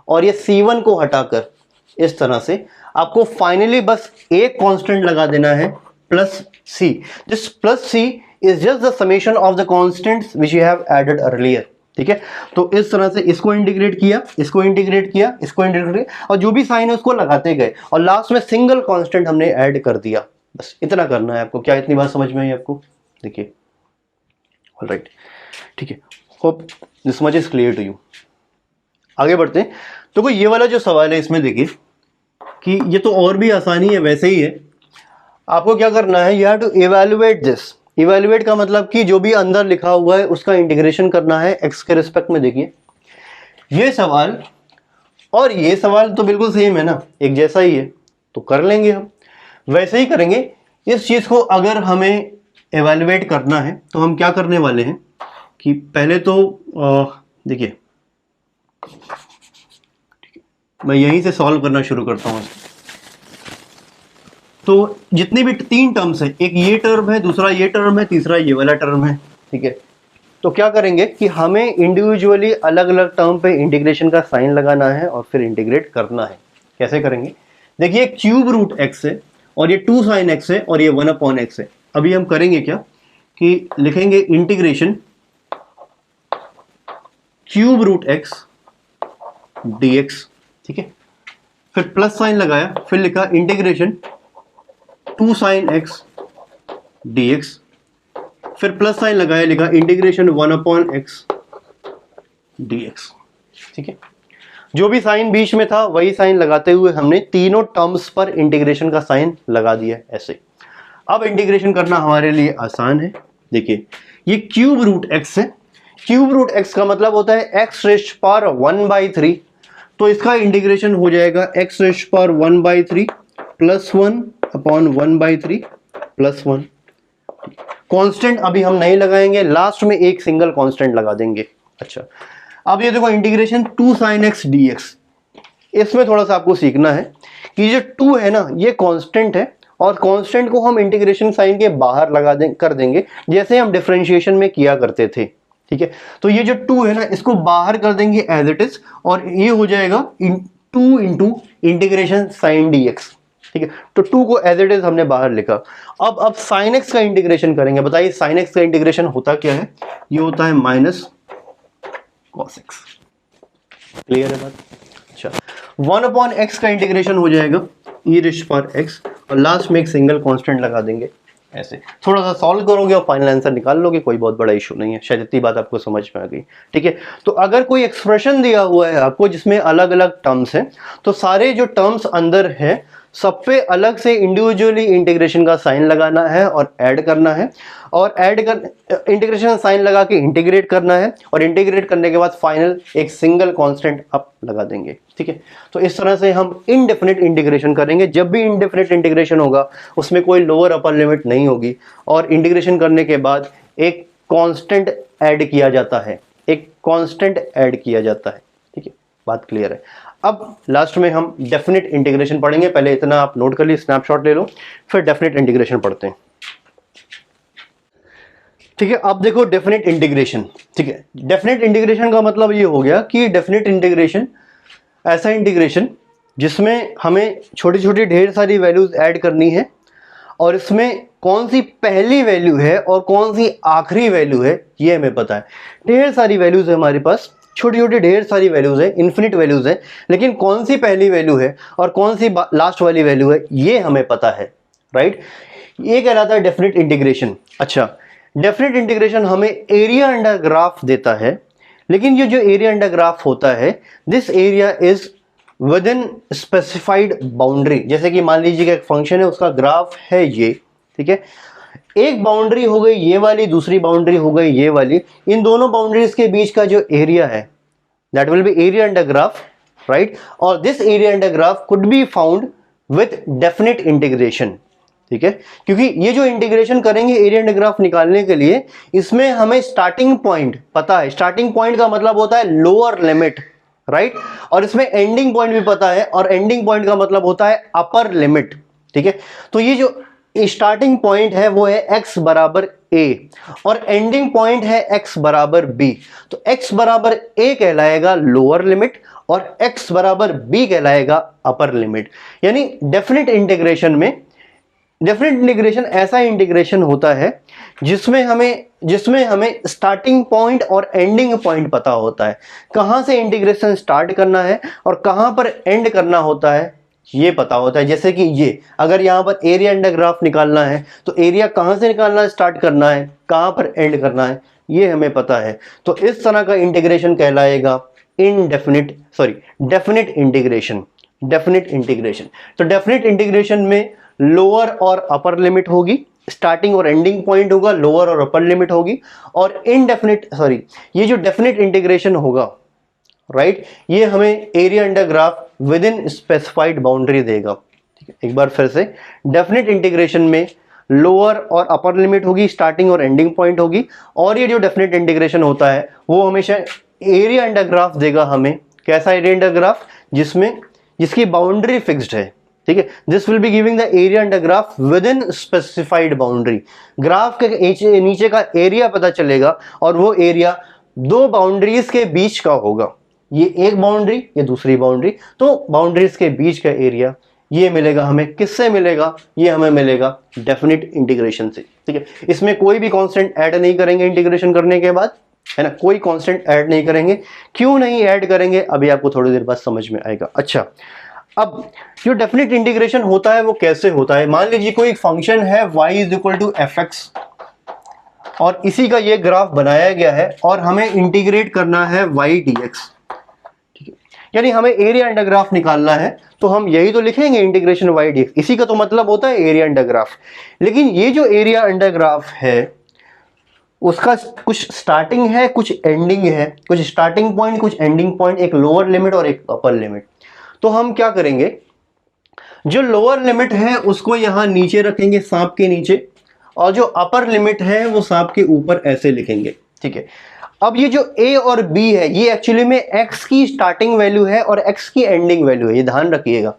और ये C1 को हटाकर, इस तरह से आपको फाइनली बस एक कांस्टेंट लगा देना है plus C। This plus C is just the summation of the constants which you have added earlier. ठीक है, तो इस तरह से इसको इंटीग्रेट किया, इसको इंटीग्रेट किया, इसको इंटीग्रेट किया, और जो भी साइन है उसको लगाते गए, और लास्ट में सिंगल कांस्टेंट हमने ऐड कर दिया। बस इतना करना है आपको। क्या इतनी बात समझ में आई आपको? देखिए, ऑलराइट, ठीक है, hope this much is clear to you. आगे बढ़ते हैं। तो कोई ये वाला जो सवाल है इसमें देखिए कि ये तो और भी आसानी है, वैसे ही है। आपको क्या करना है, you have to evaluate this. Evaluate का मतलब कि जो भी अंदर लिखा हुआ है उसका इंटीग्रेशन करना है एक्स के रिस्पेक्ट में। देखिए ये सवाल और ये सवाल तो बिल्कुल सेम है ना, एक जैसा ही है, तो कर लेंगे हम, वैसे ही करेंगे। इस चीज को अगर हमें इवैल्यूएट करना है तो हम क्या करने वाले हैं कि पहले तो देखिए मैं यहीं से सॉल्व करना शुरू करता हूं। तो जितनी भी तीन टर्म्स हैं, एक ये टर्म है, दूसरा ये टर्म है, तीसरा ये वाला टर्म है, ठीक है, तो क्या करेंगे कि हमें इंडिविजुअली अलग अलग टर्म पे इंटीग्रेशन का साइन लगाना है और फिर इंटीग्रेट करना है। कैसे करेंगे, देखिए क्यूब रूट एक्स है और ये 2 sin x है और ये 1/x है। अभी हम करेंगे क्या कि लिखेंगे integration cube root x dx, ठीक है, फिर प्लस साइन लगाया, फिर लिखा इंटीग्रेशन 2 sin x dx, फिर प्लस साइन लगाया, लिखा इंटीग्रेशन 1/x dx। ठीक है, जो भी साइन बीच में था वही साइन लगाते हुए हमने तीनों टर्म्स पर इंटीग्रेशन का साइन लगा दिया ऐसे। अब इंटीग्रेशन करना हमारे लिए आसान है। देखिए ये क्यूब रूट एक्स है, क्यूब रूट एक्स का मतलब होता है x रेस्ट पावर 1/3, तो इसका इंटीग्रेशन हो जाएगा x rest power 1/3 plus 1/1/3 plus 1। Constant अभी हम नहीं लगाएंगे, लास्ट में एक सिंगल कांस्टेंट लगा देंगे। अच्छा, अब ये देखो इंटीग्रेशन 2 sin x dx, इसमें थोड़ा सा आपको सीखना है कि जो 2 है ना ये कांस्टेंट है, और कांस्टेंट को हम इंटीग्रेशन साइन के बाहर लगा कर देंगे, जैसे हम डिफरेंशिएशन में किया करते थे। ठीक है, तो ये जो 2 है ना इसको बाहर कर देंगे एज इट इज, और ये हो जाएगा 2 इंटू इंटीग्रेशन साइन dx। ठीक है, तो 2 को एज इट इज हमने बाहर लिखा। अब साइन x का इंटीग्रेशन करेंगे। बताइए साइन x का इंटीग्रेशन होता क्या है? ये होता है माइनस cos x। क्लियर है बात? अच्छा, 1/x का इंटीग्रेशन हो जाएगा e रेज़ पावर x, और लास्ट में एक सिंगल कांस्टेंट लगा देंगे ऐसे। थोड़ा सा सॉल्व करोगे और फाइनल आंसर निकाल लोगे, कोई बहुत बड़ा इशू नहीं है। शायद इतनी बात आपको समझ में आ गई। ठीक है, तो अगर कोई एक्सप्रेशन दिया हुआ है आपको जिसमें अलग अलग टर्म्स हैं, तो सारे जो टर्म्स अंदर है सब पे अलग से इंडिविजुअली इंटीग्रेशन का साइन लगाना है और ऐड करना है, और ऐड कर इंटीग्रेशन साइन लगा के इंटीग्रेट करना है, और इंटीग्रेट करने के बाद फाइनल एक सिंगल कांस्टेंट आप लगा देंगे। ठीक है, तो इस तरह से हम इनडेफिनिट इंटीग्रेशन करेंगे। जब भी इनडेफिनिट इंटीग्रेशन होगा उसमें कोई लोअर अपर लिमिट नहीं होगी, और इंटीग्रेशन करने के बाद एक कांस्टेंट ऐड किया जाता है, एक कांस्टेंट ऐड किया जाता है। ठीक है, बात क्लियर है? अब लास्ट में हम डेफिनेट इंटीग्रेशन पढ़ेंगे। पहले इतना आप नोट कर लीजिए, स्नैपशॉट ले लो, फिर डेफिनेट इंटीग्रेशन पढ़ते हैं। ठीक है, अब देखो डेफिनेट इंटीग्रेशन। ठीक है, डेफिनेट इंटीग्रेशन का मतलब ये हो गया कि डेफिनेट इंटीग्रेशन ऐसा इंटीग्रेशन जिसमें हमें छोटी छोटी ढेर सारी वैल्यूज ऐड करनी है, और इसमें कौन सी पहली वैल्यू है और कौन सी आखिरी वैल्यू है ये हमें पता है। ढेर सारी वैल्यूज है हमारे पास, छोटी छोटी ढेर सारी वैल्यूज है, इन्फिनिट वैल्यूज है, लेकिन कौन सी पहली वैल्यू है और कौन सी लास्ट वाली वैल्यू है ये हमें पता है। राइट, ये कहलाता है डेफिनेट इंटीग्रेशन। अच्छा, डेफिनेट इंटीग्रेशन हमें एरिया अंडर ग्राफ देता है, लेकिन ये जो एरिया अंडर ग्राफ होता है, this area is with in specified boundary. जैसे कि मान लीजिए कि एक फंक्शन है, उसका ग्राफ है ये। ठीक है, एक बाउंड्री हो गई ये वाली, दूसरी बाउंड्री हो गई ये वाली, इन दोनों बाउंड्रीज के बीच का जो एरिया है that will be area under graph. Right, और this area under graph could be found with definite integration. ठीक है, क्योंकि ये जो इंटीग्रेशन करेंगे एरिया अंडर ग्राफ निकालने के लिए, इसमें हमें स्टार्टिंग पॉइंट पता है। स्टार्टिंग पॉइंट का मतलब होता है लोअर लिमिट। राइट, और इसमें एंडिंग पॉइंट भी पता है, और एंडिंग पॉइंट का मतलब होता है अपर लिमिट। ठीक है, तो ये जो स्टार्टिंग पॉइंट है वो है x बराबर a, और एंडिंग पॉइंट है x बराबर b। तो x बराबर a कहलाएगा लोअर लिमिट, और x बराबर b कहलाएगा अपर लिमिट। यानी डेफिनेट इंटीग्रेशन में, डेफिनेट इंटीग्रेशन ऐसा इंटीग्रेशन होता है जिसमें हमें स्टार्टिंग पॉइंट और एंडिंग पॉइंट पता होता है। कहां से इंटीग्रेशन स्टार्ट करना है और कहां पर एंड करना होता है ये पता होता है। जैसे कि ये अगर यहां पर एरिया अंडर ग्राफ निकालना है, तो एरिया कहां से निकालना है, स्टार्ट करना है, कहां पर एंड करना है, ये हमें पता है। तो इस तरह का इंटीग्रेशन कहलाएगा डेफिनेट इंटीग्रेशन। डेफिनेट इंटीग्रेशन, तो डेफिनेट इंटीग्रेशन में लोअर और अपर लिमिट होगी, स्टार्टिंग और एंडिंग पॉइंट होगा, लोअर और अपर लिमिट होगी, और ये जो डेफिनेट इंटीग्रेशन होगा, राइट, ये हमें area under graph with in specified boundary देगा। ठीक है, एक बार फिर से, डेफिनेट इंटीग्रेशन में लोअर और अपर लिमिट होगी, स्टार्टिंग और एंडिंग पॉइंट होगी, और ये जो डेफिनेट इंटीग्रेशन होता है वो हमेशा एरिया अंडर ग्राफ देगा हमें। कैसा एरिया अंडर ग्राफ? जिसकी बाउंड्री फिक्स्ड है। ठीक है, this will be giving the area under graph with in specified boundary. Graph के नीचे का एरिया पता चलेगा, और वो एरिया दो बाउंड्रीज के बीच का होगा। ये एक बाउंड्री, ये दूसरी बाउंड्री, तो बाउंड्रीज के बीच का एरिया ये मिलेगा हमें। किससे मिलेगा? ये हमें मिलेगा डेफिनेट इंटीग्रेशन से। ठीक है, इसमें कोई भी कांस्टेंट ऐड नहीं करेंगे इंटीग्रेशन करने के बाद, है ना, कोई कांस्टेंट ऐड नहीं करेंगे। क्यों नहीं ऐड करेंगे अभी आपको थोड़ी देर बाद समझ में आएगा। अच्छा, अब जो डेफिनेट इंटीग्रेशन होता है वो कैसे होता है, मान लीजिए कोई फंक्शन है y is equal to f x और इसी का ये ग्राफ बनाया गया है और हमें इंटीग्रेट करना है y dx, ठीक है, यानी हमें एरिया अंडर ग्राफ निकालना है, तो हम यही तो लिखेंगे इंटीग्रेशन y dx, इसी का तो मतलब होता है एरिया अंडर ग्राफ। लेकिन ये जो एरिया अंडर ग्राफ है उसका कुछ स्टार्टिंग है कुछ एंडिंग है, कुछ स्टार्टिंग पॉइंट कुछ एंडिंग पॉइंट, एक लोअर लिमिट और एक अपर लिमिट। तो हम क्या करेंगे, जो लोअर लिमिट है उसको यहां नीचे रखेंगे सांप के नीचे, और जो अपर लिमिट है वो सांप के ऊपर ऐसे लिखेंगे, ठीक है। अब ये जो a और b है ये एक्चुअली में x की स्टार्टिंग वैल्यू है और x की एंडिंग वैल्यू है, ये ध्यान रखिएगा।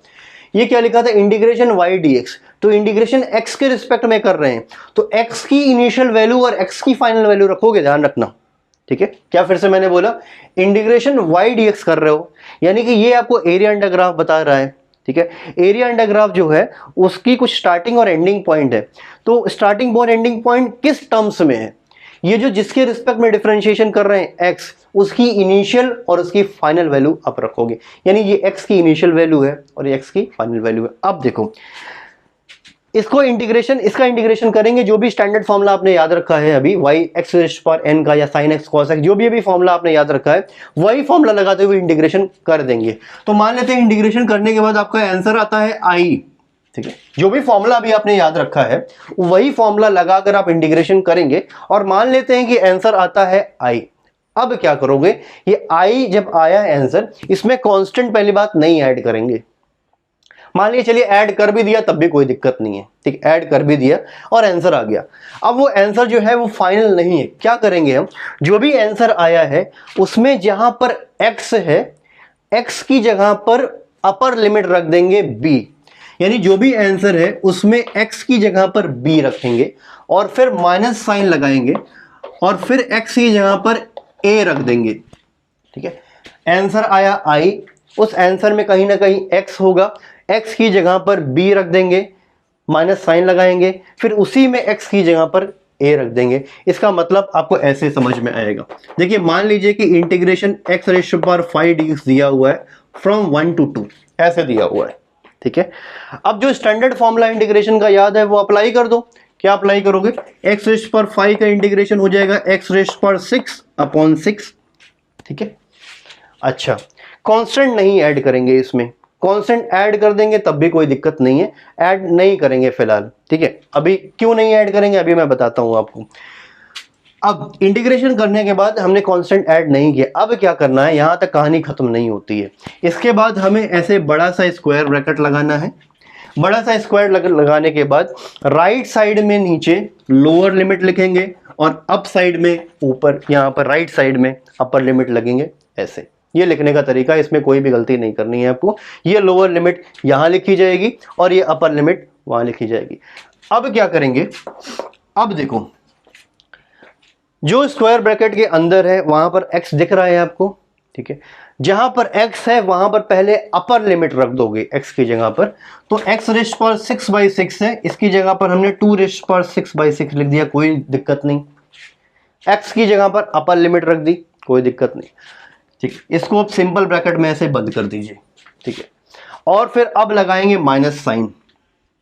ये क्या लिखा था, इंटीग्रेशन y dx, तो इंटीग्रेशन x के रिस्पेक्ट में कर रहे हैं, तो x की इनिशियल वैल्यू और x की फाइनल वैल्यू रखोगे, ध्यान रखना, ठीक है। क्या फिर से मैंने बोला, इंटीग्रेशन y dx कर रहे हो, यानी कि ये आपको एरिया अंडर ग्राफ बता रहा है, ठीक है। एरिया अंडर ग्राफ जो है उसकी कुछ स्टार्टिंग और एंडिंग पॉइंट है, तो स्टार्टिंग और एंडिंग पॉइंट किस टर्म्स में है, ये जो जिसके रिस्पेक्ट में डिफरेंशिएशन कर रहे हैं x, उसकी इनिशियल और उसकी फाइनल वैल्यू आप रखोगे, यानी ये x की इनिशियल वैल्यू है और ये x की फाइनल वैल्यू है। अब देखो इसको इंटीग्रेशन, इसका इंटीग्रेशन करेंगे, जो भी स्टैंडर्ड फॉर्मूला आपने याद रखा है अभी y x पर n का या sin x cos x, जो भी अभी फॉर्मूला आपने याद रखा है वही फॉर्मूला लगाते हुए इंटीग्रेशन कर देंगे। तो मान लेते हैं इंटीग्रेशन करने के बाद आपका आंसर आता है i, ठीक है। जो भी फॉर्मूला अभी आपने याद रखा है वही फॉर्मूला लगाकर आप इंटीग्रेशन करेंगे और मान लेते हैं कि आंसर आता है i। अब क्या करोगे, ये i जब आया आंसर, इसमें कांस्टेंट पहली बात नहीं ऐड करेंगे, मान लीजिए चलिए ऐड कर भी दिया तब भी कोई दिक्कत नहीं है, ठीक, ऐड कर भी दिया और आंसर आ गया। अब वो आंसर जो है वो फाइनल नहीं है, क्या करेंगे हम, जो भी आंसर आया है उसमें जहां पर x है x की जगह पर अपर लिमिट रख देंगे b, यानी जो भी आंसर है उसमें x की जगह पर b रखेंगे और फिर माइनस साइन लगाएंगे और फिर x की जगह पर a रख देंगे, ठीक है। आंसर आया i, उस आंसर में कहीं ना कहीं x होगा, x की जगह पर b रख देंगे, माइनस साइन लगाएंगे, फिर उसी में x की जगह पर a रख देंगे। इसका मतलब आपको ऐसे समझ में आएगा, देखिए मान लीजिए कि इंटीग्रेशन x रेशो पर 5 dx दिया हुआ है फ्रॉम 1 to 2, ऐसे दिया हुआ है, ठीक है। अब जो स्टैंडर्ड फॉर्मूला इंटीग्रेशन का याद है वो अप्लाई कर दो। क्या अप्लाई करोगे, x रेशो पर 5 का इंटीग्रेशन हो जाएगा x रेशो पर 6/6, ठीक है। अच्छा, कांस्टेंट नहीं ऐड करेंगे इसमें, कांस्टेंट ऐड कर देंगे तब भी कोई दिक्कत नहीं है, ऐड नहीं करेंगे फिलहाल, ठीक है। अभी क्यों नहीं ऐड करेंगे अभी मैं बताता हूं आपको। अब इंटीग्रेशन करने के बाद हमने कांस्टेंट ऐड नहीं किया, अब क्या करना है, यहां तक कहानी खत्म नहीं होती है। इसके बाद हमें ऐसे बड़ा सा स्क्वायर ब्रैकेट लगाना है, बड़ा सा स्क्वायर लगाने के बाद राइट साइड में नीचे लोअर लिमिट लिखेंगे और अप साइड में ऊपर, यहां पर राइट साइड में अपर लिमिट लगेंगे, ऐसे। ये लिखने का तरीका, इसमें कोई भी गलती नहीं करनी है आपको। ये लोअर लिमिट यहां लिखी जाएगी और ये अपर लिमिट वहां लिखी जाएगी। अब क्या करेंगे, अब देखो जो स्क्वायर ब्रैकेट के अंदर है वहां पर x दिख रहा है आपको, ठीक है। जहां पर x है वहां पर पहले अपर लिमिट रख दोगे x की जगह पर, तो x रेश पर 6/6 है, इसकी जगह पर हमने 2 रेश पर 6/6 लिख दिया, कोई दिक्कत नहीं। x की जगह पर अपर लिमिट रख दी, कोई दिक्कत नहीं, ठीक। इसको आप सिंपल ब्रैकेट में ऐसे बंद कर दीजिए, ठीक है। और फिर अब लगाएंगे माइनस साइन,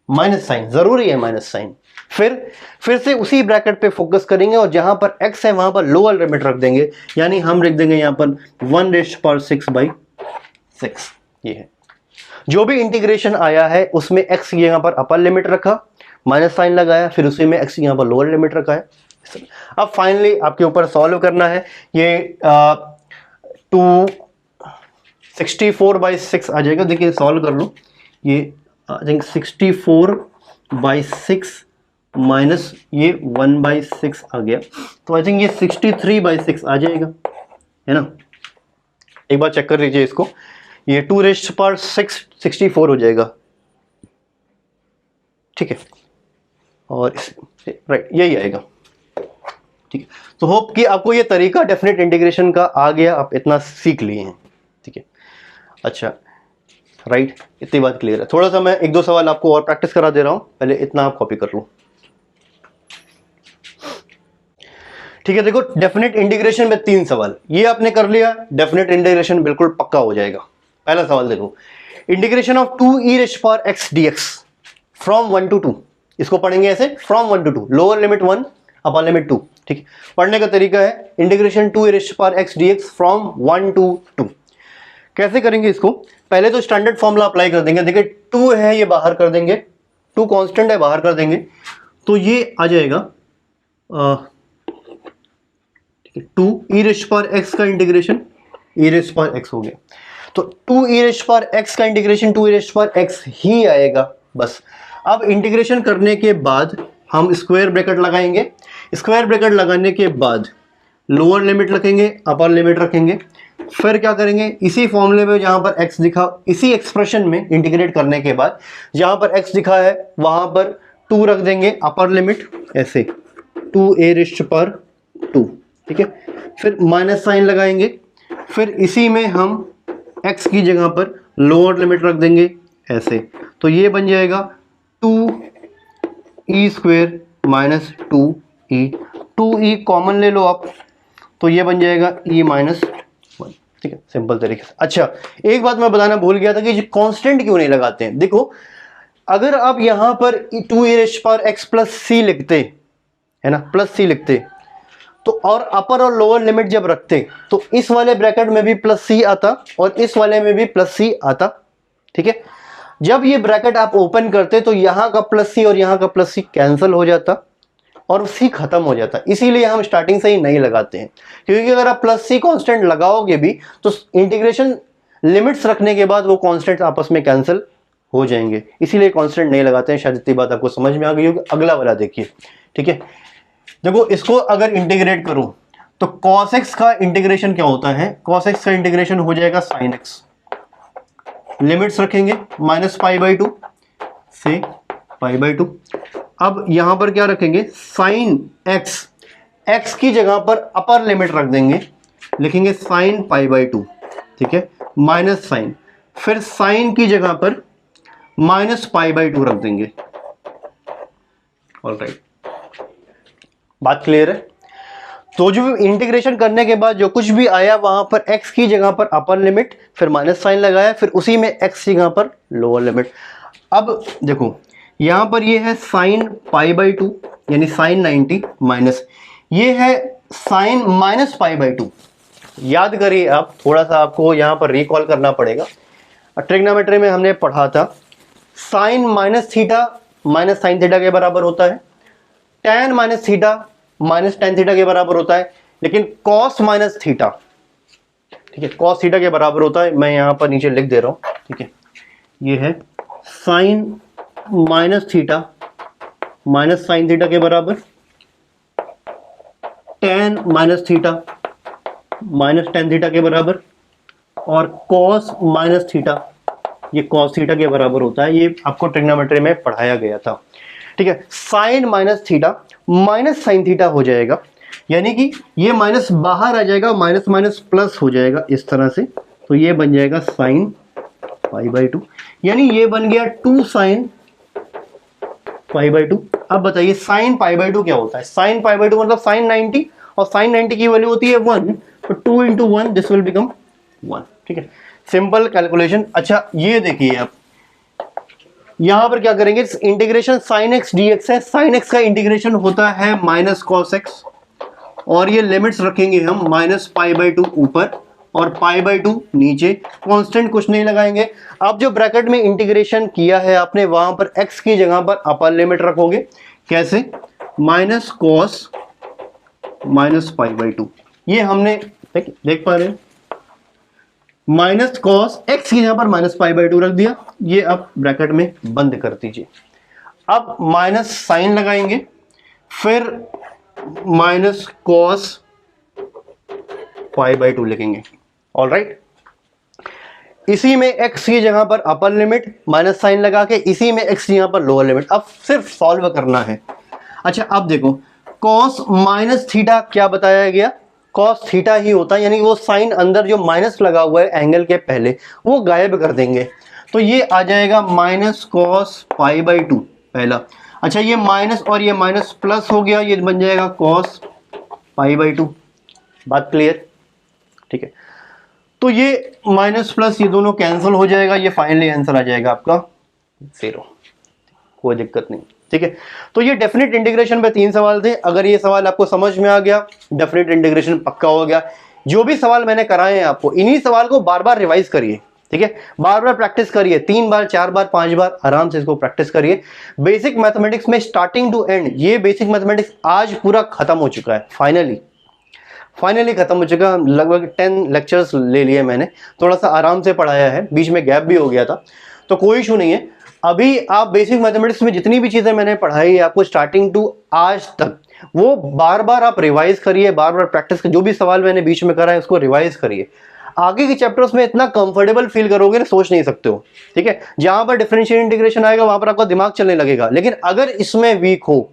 माइनस साइन जरूरी है, माइनस साइन। फिर से उसी ब्रैकेट पे फोकस करेंगे और जहां पर x है वहां पर लोअर लिमिट रख देंगे, यानी हम लिख देंगे यहां पर 1/6/6, ये है। जो भी इंटीग्रेशन आया है उसमें x की जगह पर अपर लिमिट रखा, माइनस साइन लगाया, फिर उसी में x की जगह पर लोअर लिमिट रखा है। अब फाइनली आपके ऊपर सॉल्व करना है, ये 264/6 आ जाएगा। देखिए सॉल्व कर लो, ये आई थिंक 64/6 माइनस ये 1/6 आ गया, तो आई थिंक ये 63/6 आ जाएगा, है ना। एक बार चेक कर लीजिए इसको, ये 2�6 64 हो जाएगा, ठीक है। और राइट यही आएगा, ठीक है। तो होप कि आपको ये तरीका डेफिनेट इंटीग्रेशन का आ गया, आप इतना सीख लिए हैं, ठीक है। अच्छा राइट, इतनी बात क्लियर है। थोड़ा सा मैं 1-2 सवाल आपको और प्रैक्टिस करा दे रहा हूं, पहले इतना आप कॉपी कर लो, ठीक है। देखो डेफिनेट इंटीग्रेशन में 3 सवाल, ये आपने कर लिया, डेफिनेट इंटीग्रेशन बिल्कुल पक्का हो जाएगा। पहला सवाल देखो, integration of 2e⁻x dx from 1 to 2, इसको पढ़ेंगे ऐसे, from 1 to 2, lower limit 1 upper limit 2। ठीक है, पढ़ने का तरीका है integration 2e⁻x dx from 1 to 2। कैसे करेंगे इसको, पहले तो स्टैंडर्ड फॉर्मूला अप्लाई कर देंगे। देखिए 2 है, ये बाहर कर देंगे, 2 कांस्टेंट है, बाहर कर देंगे, तो ये आ जाएगा 2e⁻x का इंटीग्रेशन e⁻x हो गया, तो 2e⁻x का इंटीग्रेशन 2e⁻x ही आएगा बस। अब इंटीग्रेशन करने के बाद हम स्क्वायर ब्रैकेट लगाएंगे, स्क्वायर ब्रैकेट लगाने के बाद लोअर लिमिट रखेंगे, अपर लिमिट रखेंगे, फिर क्या करेंगे, इसी फॉर्मूले में जहां पर x दिखा, इसी एक्सप्रेशन में इंटीग्रेट करने के बाद जहां पर x दिखा है वहां पर 2 रख देंगे, अपर लिमिट ऐसे 2a⁻2। ठीक है, फिर माइनस साइन लगाएंगे, फिर इसी में हम x की जगह पर लोअर लिमिट रख देंगे ऐसे, तो ये बन जाएगा 2e² minus 2e, 2e common ले लो आप, तो ये बन जाएगा e-1। ठीक है, सिंपल तरीके से। अच्छा, एक बात मैं बताना भूल गया था कि कांस्टेंट क्यों नहीं लगाते हैं। देखो, अगर आप यहां पर 2e⁻x प्लस c लिखते है ना, प्लस c लिखते, तो और अपर और लोअर लिमिट जब रखते तो इस वाले ब्रैकेट में भी प्लस c आता और इस वाले में भी प्लस c आता। ठीक है, जब ये ब्रैकेट आप ओपन करते तो यहां का प्लस c और यहां का प्लस c कैंसिल हो जाता और c खत्म हो जाता। इसीलिए हम स्टार्टिंग से ही नहीं लगाते हैं, क्योंकि अगर आप प्लस c कांस्टेंट लगाओगे भी तो इंटीग्रेशन लिमिट्स रखने के बाद वो कांस्टेंट आपस में कैंसिल हो जाएंगे, इसीलिए कांस्टेंट नहीं लगाते हैं। शायद इतनी बात आपको समझ में आ गई होगी। अगला वाला देखिए। ठीक है, देखो इसको अगर इंटीग्रेट करूं तो cos x का इंटीग्रेशन क्या होता है, cos x का इंटीग्रेशन हो जाएगा sin x, लिमिट्स रखेंगे -π/2 से π/2। अब यहां पर क्या रखेंगे, sin x, x की जगह पर अपर लिमिट रख देंगे, लिखेंगे sin π/2। ठीक है, माइनस साइन, फिर sin की जगह पर -π/2 रख देंगे। ऑलराइट, बात क्लियर है। तो जो इंटीग्रेशन करने के बाद जो कुछ भी आया वहां पर x की जगह पर अपर लिमिट, फिर माइनस साइन लगाया, फिर उसी में x की जगह पर लोअर लिमिट। अब देखो यहां पर ये है sin π/2 यानी sin 90 माइनस, ये है sin -π/2। याद करिए आप, थोड़ा सा आपको यहां पर रिकॉल करना पड़ेगा। ट्रिग्नोमेट्री में हमने पढ़ा था sin -θ माइनस sin θ के बराबर होता है, tan -θ माइनस tan θ के बराबर होता है, लेकिन cos -θ, ठीक है, cos θ के बराबर होता है। मैं यहां पर नीचे लिख दे रहा हूं। ठीक है, ये है sin -θ माइनस sin θ के बराबर, tan -θ माइनस tan θ के बराबर, और cos -θ ये cos θ के बराबर होता है। ये आपको ट्रिग्नोमेट्री में पढ़ाया गया था। ठीक है, sin -θ माइनस sin θ हो जाएगा, यानी कि ये माइनस बाहर आ जाएगा, माइनस माइनस प्लस हो जाएगा इस तरह से, तो ये बन जाएगा sin π/2, यानी ये बन गया 2 sin π/2। अब बताइए sin π/2 क्या होता है। sin π/2 मतलब sin 90, और sin 90 की वैल्यू होती है 1, तो 2 × 1 दिस विल बिकम 1। ठीक है, सिंपल कैलकुलेशन। अच्छा, ये देखिए आप यहां पर क्या करेंगे, इंटीग्रेशन sin x dx है, sin x का इंटीग्रेशन होता है माइनस cos x, और ये लिमिट्स रखेंगे हम -π/2 ऊपर और π/2 नीचे, कांस्टेंट कुछ नहीं लगाएंगे। अब जो ब्रैकेट में इंटीग्रेशन किया है आपने वहां पर x की जगह पर अपर लिमिट रखोगे, कैसे, माइनस cos -π/2, ये हमने देख पा रहे हैं, माइनस cos x की जगह पर -π/2 रख दिया, ये अब ब्रैकेट में बंद कर दीजिए। अब माइनस साइन लगाएंगे, फिर माइनस cos π/2 लिखेंगे। ऑलराइट, इसी में x की जगह पर अपर लिमिट, माइनस साइन लगा के इसी में x की जगह पर लोअर लिमिट। अब सिर्फ सॉल्व करना है। अच्छा, अब देखो cos -θ क्या बताया गया, cos θ ही होता है, यानी वो साइन अंदर जो माइनस लगा हुआ है एंगल के पहले वो गायब कर देंगे, तो ये आ जाएगा माइनस cos π/2 पहला। अच्छा, ये माइनस और ये माइनस प्लस हो गया, ये बन जाएगा cos π/2। बात क्लियर? ठीक है, तो ये माइनस प्लस ये दोनों कैंसिल हो जाएगा, ये फाइनली आंसर आ जाएगा आपका 0, कोई दिक्कत नहीं। ठीक है, तो ये डेफिनेट इंटीग्रेशन पे 3 सवाल थे। अगर ये सवाल आपको समझ में आ गया, डेफिनेट इंटीग्रेशन पक्का हो गया। जो भी सवाल मैंने कराए हैं आपको, इन्हीं सवाल को बार बार रिवाइज करिए। ठीक है, बार बार प्रैक्टिस करिए, 3 बार 4 बार 5 बार आराम से इसको प्रैक्टिस करिए। बेसिक मैथमेटिक्स में स्टार्टिंग टू एंड ये बेसिक मैथमेटिक्स आज पूरा खत्म हो चुका है, फाइनली खत्म हो चुका। लगभग 10 लेक्चर्स ले लिए मैंने, थोड़ा सा आराम से पढ़ाया है, बीच में गैप भी हो गया था, तो कोई इशू नहीं है। अभी आप बेसिक मैथमेटिक्स में जितनी भी चीजें मैंने पढ़ाई है आपको स्टार्टिंग टू आज तक, वो बार बार आप रिवाइज करिए, बार बार प्रैक्टिस करिए। जो भी सवाल मैंने बीच में करा है उसको रिवाइज करिए। आगे के चैप्टर्स में इतना कंफर्टेबल फील करोगे ना, सोच नहीं सकते हो। ठीक है, जहां पर डिफरेंशियल इंटीग्रेशन आएगा वहां पर आपका दिमाग चलने लगेगा, लेकिन अगर इसमें वीक हो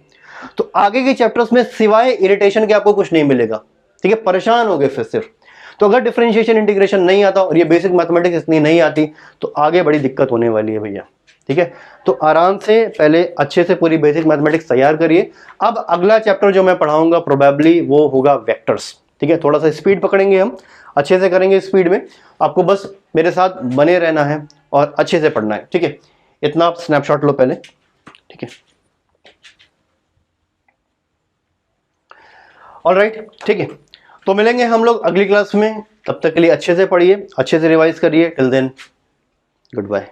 तो आगे के चैप्टर्स में सिवाय इरिटेशन के आपको कुछ नहीं मिलेगा। ठीक है, परेशान हो गए फिर सिर्फ। तो अगर डिफरेंशिएशन इंटीग्रेशन नहीं आता और ये बेसिक मैथमेटिक्स इतनी नहीं आती तो आगे बड़ी दिक्कत होने वाली है भैया। ठीक है, तो आराम से पहले अच्छे से पूरी बेसिक मैथमेटिक्स तैयार करिए। अब अगला चैप्टर जो मैं पढ़ाऊंगा प्रोबेबली वो होगा वेक्टर्स। ठीक है, थोड़ा सा स्पीड पकड़ेंगे, हम अच्छे से करेंगे स्पीड में। आपको बस मेरे साथ बने रहना है और अच्छे से पढ़ना है। ठीक है, इतना आप स्नैपशॉट लो पहले। ठीक है, ऑलराइट, ठीक है, तो मिलेंगे हम लोग अगली क्लास में। तब तक के लिए अच्छे से पढ़िए, अच्छे से रिवाइज करिए। Till then good bye.